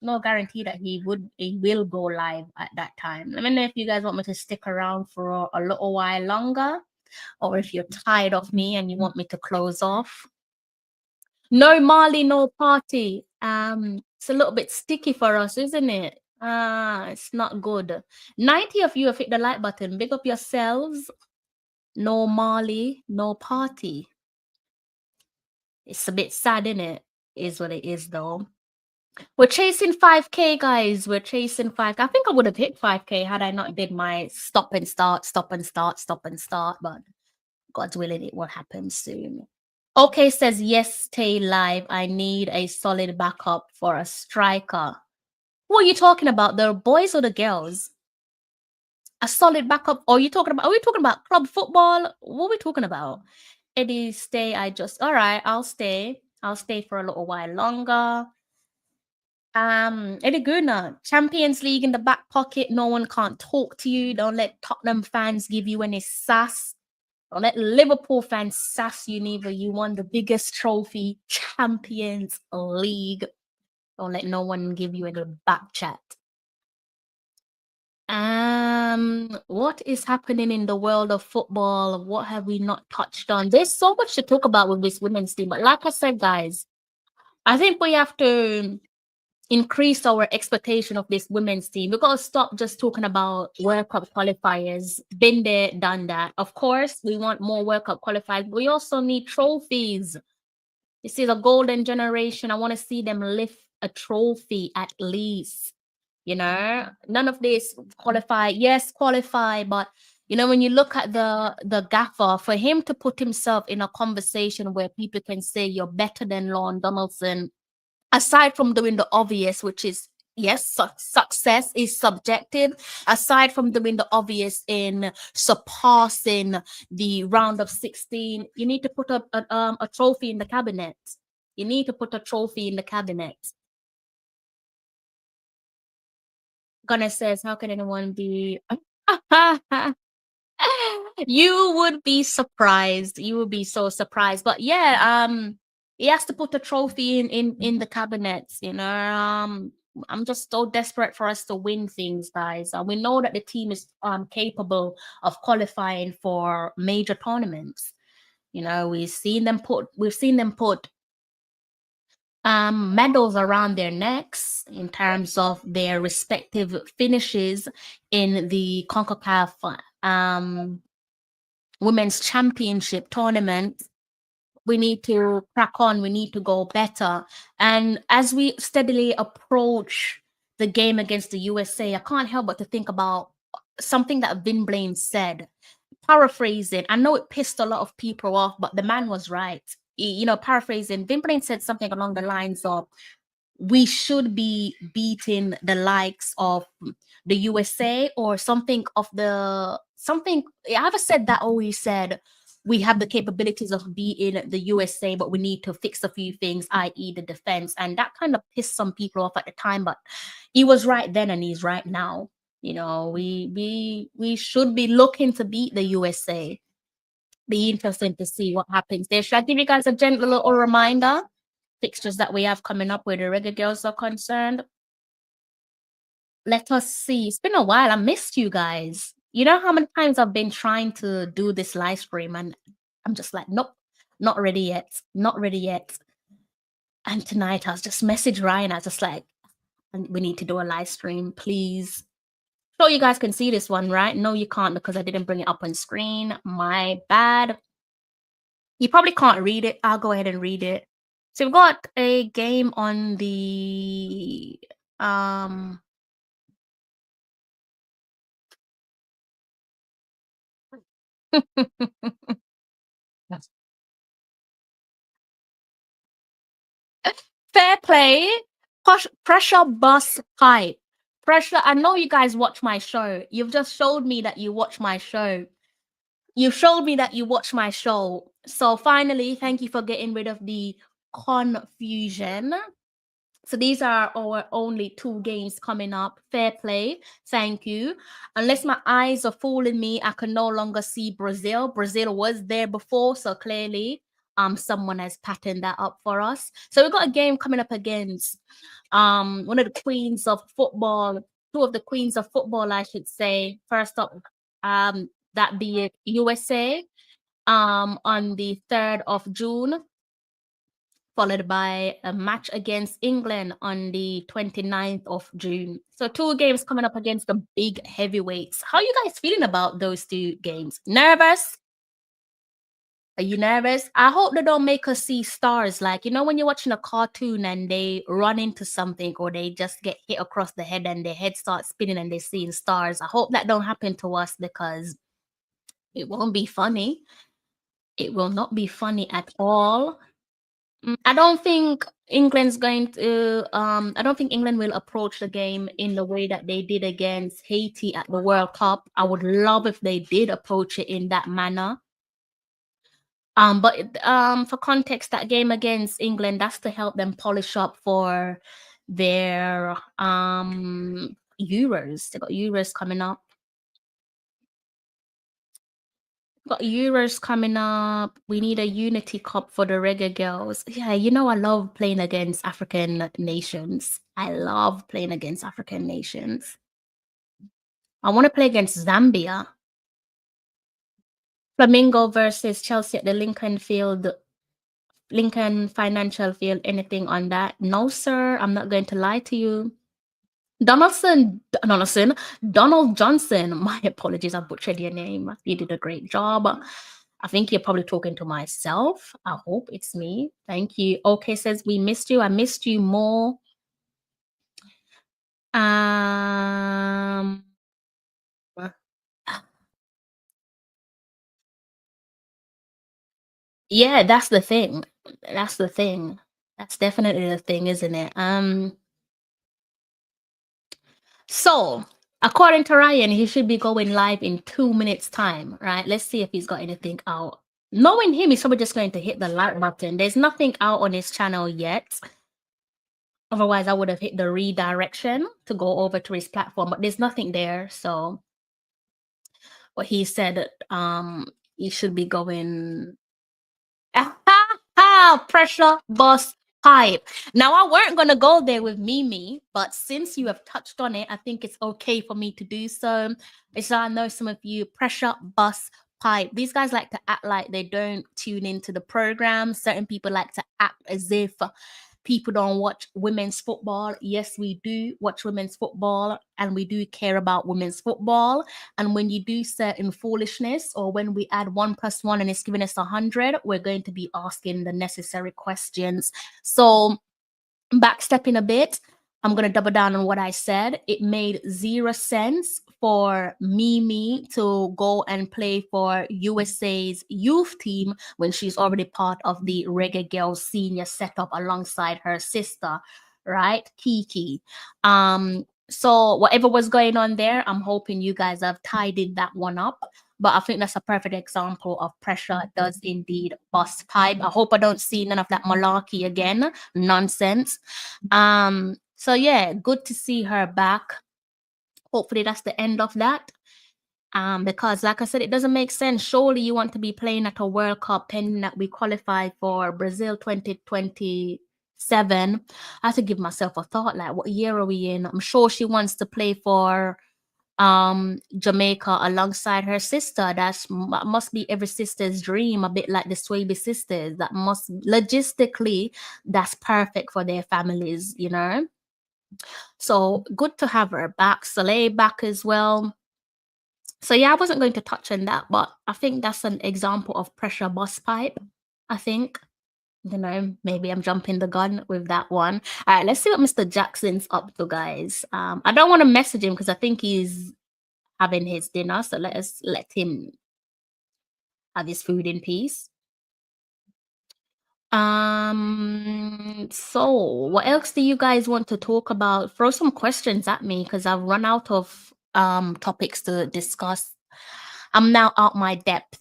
no guarantee that he will go live at that time. Let me know if you guys want me to stick around for a little while longer, or if you're tired of me and you want me to close off. No Marley, no party. It's a little bit sticky for us, isn't it? It's not good. 90 of you have hit the like button. Big up yourselves. No Marley, no party. It's a bit sad, isn't it? Is what it is, though. We're chasing 5K, guys. We're chasing 5K. I think I would have hit 5K had I not did my stop and start. But God's willing, it will happen soon. Okay says, yes, stay live. I need a solid backup for a striker. Who are you talking about? The boys or the girls? A solid backup? Are we talking about club football? What are we talking about? Eddie, stay. All right, I'll stay. I'll stay for a little while longer. Eddie Guna, Champions League in the back pocket. No one can't talk to you. Don't let Tottenham fans give you any sass. Don't let Liverpool fans sass you neither. You won the biggest trophy, Champions League. Don't let no one give you any back chat. What is happening in the world of football? What have we not touched on? There's so much to talk about with this women's team. But like I said, guys, I think we have to increase our expectation of this women's team. We've got to stop just talking about World Cup qualifiers. Been there, done that. Of course, we want more World Cup qualifiers, but we also need trophies. This is a golden generation. I want to see them lift a trophy at least. You know, none of this qualify. Yes, qualify, but you know, when you look at the gaffer, for him to put himself in a conversation where people can say you're better than Lorne Donaldson, aside from doing the obvious, which is, yes, success is subjective. Aside from doing the obvious in surpassing the round of 16, you need to put a trophy in the cabinet. You need to put a trophy in the cabinet. Gunnar says, how can anyone be... You would be surprised. You would be so surprised. But yeah, he has to put a trophy in the cabinet, you know. I'm just so desperate for us to win things, guys. We know that the team is capable of qualifying for major tournaments. You know, we've seen them put medals around their necks in terms of their respective finishes in the CONCACAF Women's Championship tournament. We need to crack on. We need to go better. And as we steadily approach the game against the USA, I can't help but to think about something that Vin Blaine said. Paraphrasing, I know it pissed a lot of people off, but the man was right. You know, paraphrasing, Vin Blaine said something along the lines of, we should be beating the likes of the USA or something. I haven't said that, or he said we have the capabilities of being the USA, but we need to fix a few things, i.e. the defense. And that kind of pissed some people off at the time, but he was right then and he's right now. You know, we should be looking to beat the USA. Be interesting to see what happens there. Should I give you guys a gentle little reminder? Fixtures that we have coming up where the Reggae Girlz are concerned. Let us see. It's been a while. I missed you guys. You know how many times I've been trying to do this live stream and I'm just like, nope, not ready yet. Not ready yet. And tonight I was just message Ryan. I was just like, we need to do a live stream, please. So you guys can see this one, right? No, you can't because I didn't bring it up on screen. My bad. You probably can't read it. I'll go ahead and read it. So we've got a game on the fair play. Pressure bus pipe. Pressure. I know you guys watch my show. You've just showed me that you watch my show. You showed me that you watch my show. So finally, thank you for getting rid of the confusion. So these are our only 2 games coming up. Fair play. Thank you. Unless my eyes are fooling me, I can no longer see Brazil. Brazil was there before, so clearly someone has patterned that up for us. So we've got a game coming up against one of the queens of football, 2 of the queens of football, I should say. First up, that be it USA on the 3rd of June. Followed by a match against England on the 29th of June. So 2 games coming up against the big heavyweights. How are you guys feeling about those 2 games? Nervous? Are you nervous? I hope they don't make us see stars. Like, you know, when you're watching a cartoon and they run into something or they just get hit across the head and their head starts spinning and they're seeing stars. I hope that don't happen to us because it won't be funny. It will not be funny at all. I don't think England's going to I don't think England will approach the game in the way that they did against Haiti at the World Cup. I would love if they did approach it in that manner. But for context, that game against England, that's to help them polish up for their Euros. They got Euros coming up. Got Euros coming up. We need a Unity Cup for the Reggae Girlz. Yeah, you know I love playing against African nations. I love playing against African nations. I want to play against Zambia. Flamingo versus Chelsea at the Lincoln Financial Field. Anything on that? No, sir. I'm not going to lie to you. Donald Johnson. My apologies, I butchered your name. You did a great job. I think you're probably talking to myself. I hope it's me. Thank you. Okay, says we missed you. I missed you more. Yeah, that's the thing. That's the thing. That's definitely the thing, isn't it? So according to Ryan, he should be going live in 2 minutes time, right? Let's see if he's got anything out. Knowing him, he's probably just going to hit the like button. There's nothing out on his channel yet. Otherwise, I would have hit the redirection to go over to his platform, but there's nothing there. So what he said, he should be going pressure bus pipe. Now, I weren't going to go there with Mimi, but since you have touched on it, I think it's okay for me to do so. As I know some of you, pressure bus pipe. These guys like to act like they don't tune into the program. Certain people like to act as if people don't watch women's football. Yes, we do watch women's football and we do care about women's football. And when you do certain foolishness or when we add 1 + 1 and it's giving us 100, we're going to be asking the necessary questions. So backstepping a bit, I'm going to double down on what I said. It made 0 sense for Mimi to go and play for USA's youth team when she's already part of the Reggae Girlz senior setup alongside her sister, right? Kiki. So whatever was going on there, I'm hoping you guys have tidied that one up. But I think that's a perfect example of pressure does indeed bust pipe. I hope I don't see none of that malarkey again. Nonsense. So yeah, good to see her back. Hopefully that's the end of that. Because like I said, it doesn't make sense. Surely you want to be playing at a World Cup pending that we qualify for Brazil 2027. I have to give myself a thought, like, what year are we in? I'm sure she wants to play for Jamaica alongside her sister. Must be every sister's dream, a bit like the Swaby sisters. That must logistically, that's perfect for their families, you know. So good to have her back. Soleil back as well. So yeah, I wasn't going to touch on that, but I think that's an example of pressure bust pipe. I think, you know, maybe I'm jumping the gun with that one. All right, let's see what Mr. Jackson's up to, guys. I don't want to message him because I think he's having his dinner. So let him have his food in peace. So what else do you guys want to talk about? Throw some questions at me because I've run out of topics to discuss. I'm now out my depth.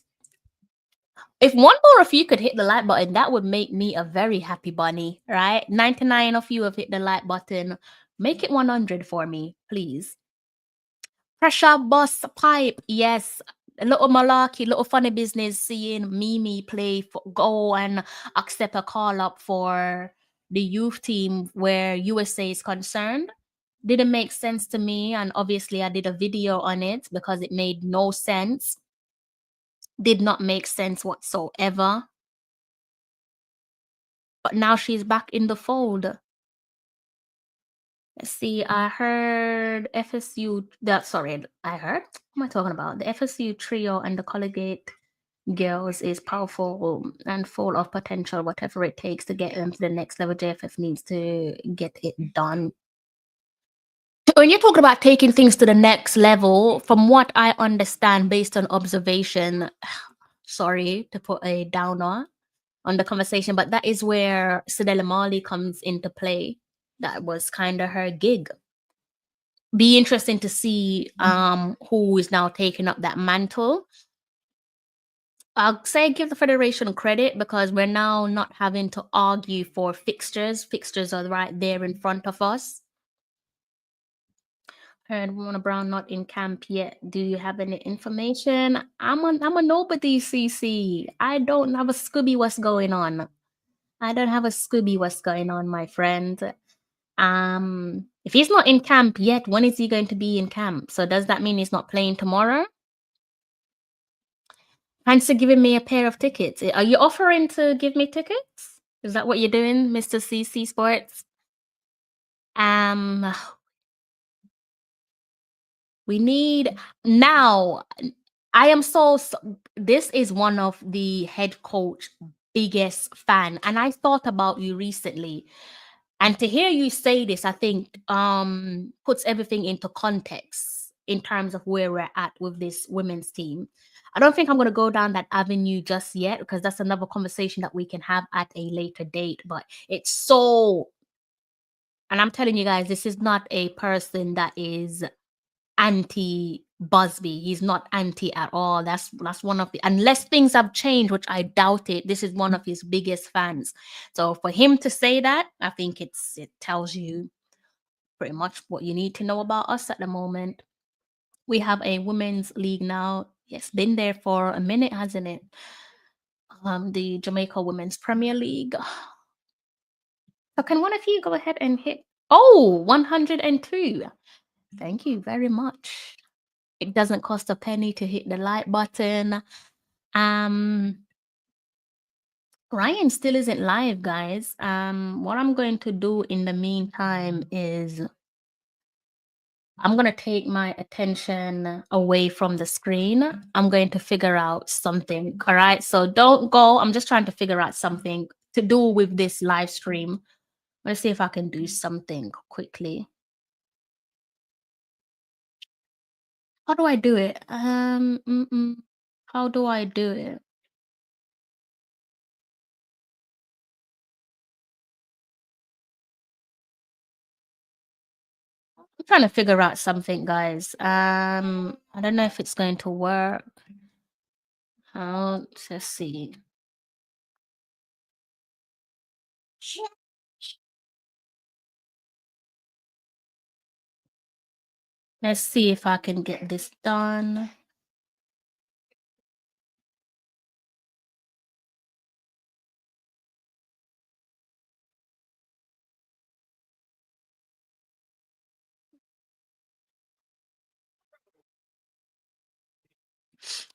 If one more of you could hit the like button, that would make me a very happy bunny, right? 99 of you have hit the like button. Make it 100 for me, please. Pressure bust pipe, yes. A little malarkey, little funny business seeing Mimi go and accept a call up for the youth team where USA is concerned. Didn't make sense to me, and obviously I did a video on it because it made no sense. Did not make sense whatsoever. But now she's back in the fold. Let's see, I heard FSU, what am I talking about? The FSU trio and the Collegiate Girls is powerful and full of potential, whatever it takes to get them to the next level. JFF needs to get it done. When you're talking about taking things to the next level, from what I understand based on observation, sorry to put a downer on the conversation, but that is where Cedella Marley comes into play. That was kind of her gig. Be interesting to see who is now taking up that mantle. I'll say give the Federation credit because we're now not having to argue for fixtures. Fixtures are right there in front of us. Heard Warner Brown not in camp yet. Do you have any information? I'm a nobody, CC. I don't have a Scooby what's going on. I don't have a Scooby what's going on, my friend. If he's not in camp yet, when is he going to be in camp? So does that mean he's not playing tomorrow? Fancy giving me a pair of tickets. Are you offering to give me tickets? Is that what you're doing, Mr. CC Sports? We need now. I am this is one of the head coach biggest fan, and I thought about you recently. And to hear you say this, I think puts everything into context in terms of where we're at with this women's team. I don't think I'm going to go down that avenue just yet because that's another conversation that we can have at a later date. But it's so, and I'm telling you guys, this is not a person that is anti Busby. He's not anti at all. That's one of the, unless things have changed, which I doubt it, this is one of his biggest fans. So for him to say that, I think it tells you pretty much what you need to know about us at the moment. We have a women's league now. It's been there for a minute, hasn't it? The Jamaica Women's Premier League. So can one of you go ahead and hit 102? Thank you very much. It doesn't cost a penny to hit the like button. Ryan still isn't live, guys. What I'm going to do in the meantime is I'm going to take my attention away from the screen. I'm going to figure out something. All right. So don't go. I'm just trying to figure out something to do with this live stream. Let's see if I can do something quickly. How do I do it? How do I do it? I'm trying to figure out something, guys. I don't know if it's going to work. Let's see. Let's see if I can get this done.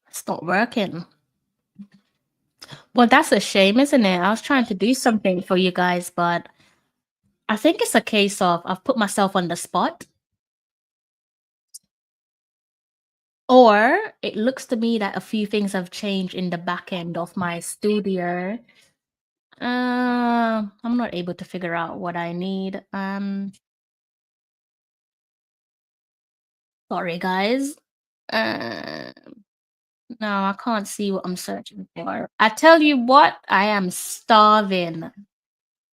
It's not working. Well, that's a shame, isn't it? I was trying to do something for you guys, but I think it's a case of I've put myself on the spot. Or it looks to me that a few things have changed in the back end of my studio. I'm not able to figure out what I need. Sorry, guys. No, I can't see what I'm searching for. I tell you what, I am starving.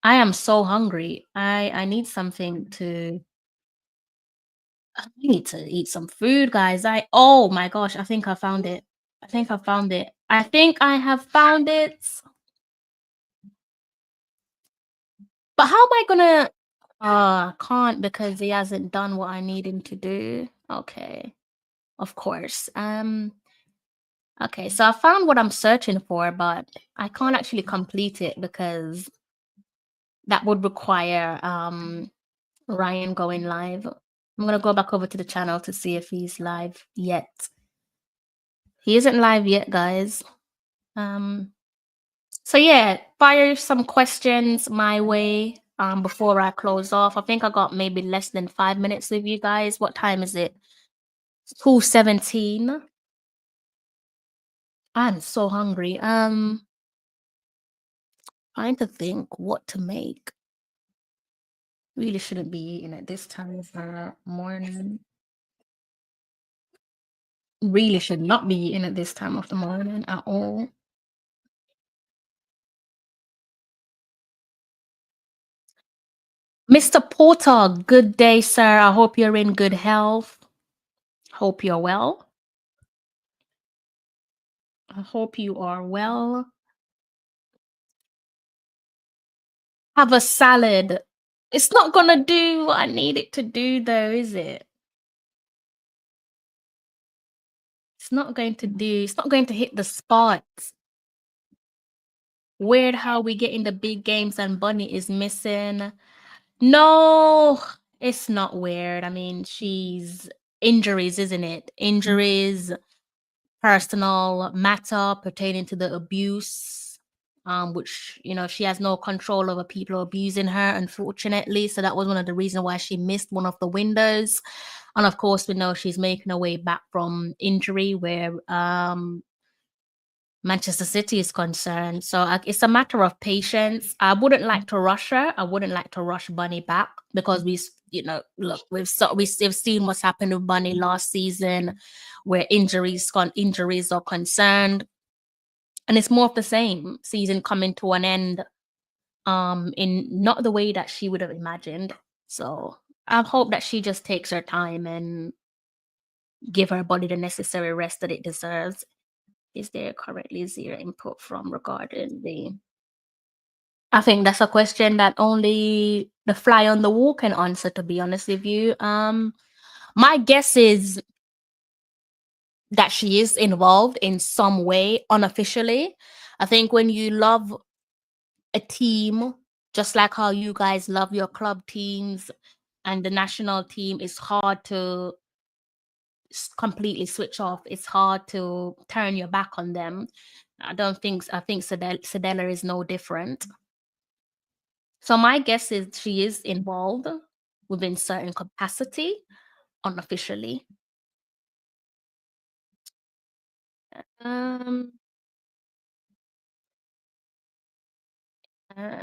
I am so hungry. I need something to. I need to eat some food, guys. Oh my gosh, I think I found it. I think I found it. I think I have found it. But how am I gonna I can't because he hasn't done what I need him to do. Okay. Of course. Okay, so I found what I'm searching for, but I can't actually complete it because that would require Ryan going live. I'm gonna go back over to the channel to see if he's live yet. He isn't live yet, guys. So yeah, fire some questions my way before I close off. I think I got maybe less than 5 minutes with you guys. What time is it? 2:17. I'm so hungry. Trying to think what to make. Really shouldn't be eating at this time of the morning. Really should not be eating at this time of the morning at all. Mr. Porter, good day, sir. I hope you're in good health. Hope you're well. I hope you are well. Have a salad. It's not gonna do what I need it to do, though, is it? It's not going to do. It's not going to hit the spot. Weird how we get in the big games and Bunny is missing. No, it's not weird. I mean, she's injuries, isn't it? Injuries, personal matter pertaining to the abuse, which she has no control over people abusing her, unfortunately. So that was one of the reasons why she missed one of the windows. And of course, we know she's making her way back from injury where Manchester City is concerned. So it's a matter of patience. I wouldn't like to rush her. I wouldn't like to rush Bunny back because look, we've seen what's happened with Bunny last season, where injuries are concerned, and it's more of the same. Season coming to an end, in not the way that she would have imagined. So I hope that she just takes her time and give her body the necessary rest that it deserves. Is there currently zero input from regarding the? I think that's a question that only the fly on the wall can answer, to be honest with you. My guess is that she is involved in some way unofficially. I think when you love a team, just like how you guys love your club teams and the national team, it's hard to completely switch off. It's hard to turn your back on them. I think Cedella is no different. So my guess is she is involved within certain capacity unofficially.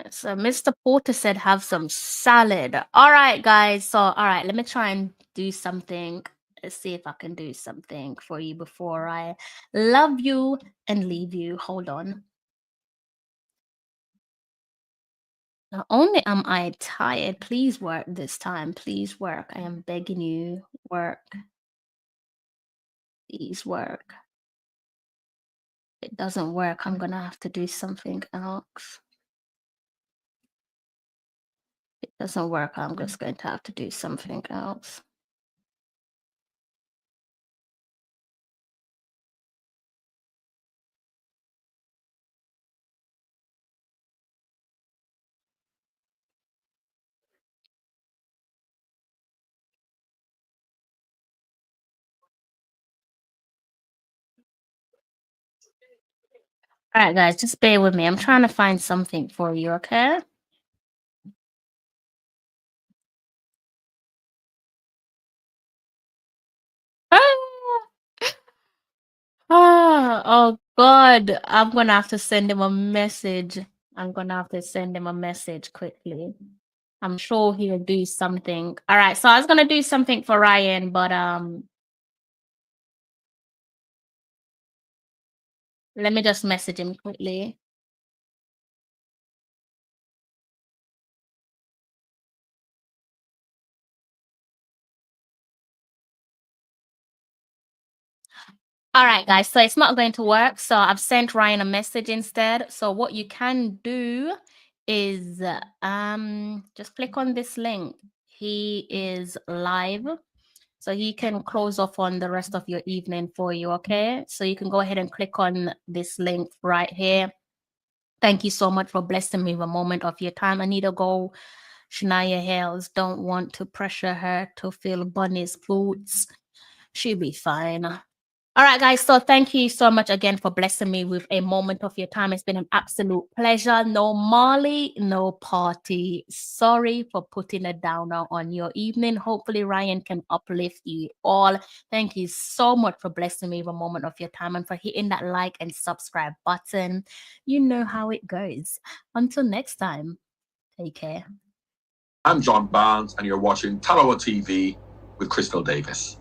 So Mr. Porter said have some salad. All right, guys. So all right, let me try and do something. Let's see if I can do something for you before I love you and leave you. Hold on. Not only am I tired, please work this time. Please work. I am begging you, work. Please work. it doesn't work, I'm gonna have to do something else. It doesn't work, I'm just going to have to do something else. All right, guys, just bear with me. I'm trying to find something for you, okay? Oh God, I'm gonna have to send him a message. I'm gonna have to send him a message quickly. I'm sure he'll do something. All right, so I was gonna do something for Ryan, but let me just message him quickly. All right, guys, so it's not going to work. So I've sent Ryan a message instead. So what you can do is just click on this link. He is live. So he can close off on the rest of your evening for you, okay? So you can go ahead and click on this link right here. Thank you so much for blessing me with a moment of your time. I need to go. Shania Hales, don't want to pressure her to fill Bunny's boots. She'll be fine. All right, guys. So thank you so much again for blessing me with a moment of your time. It's been an absolute pleasure. No Marley, no party. Sorry for putting a downer on your evening. Hopefully Ryan can uplift you all. Thank you so much for blessing me with a moment of your time and for hitting that like and subscribe button. You know how it goes. Until next time, take care. I'm John Barnes, and you're watching Talawa TV with Crystal Davis.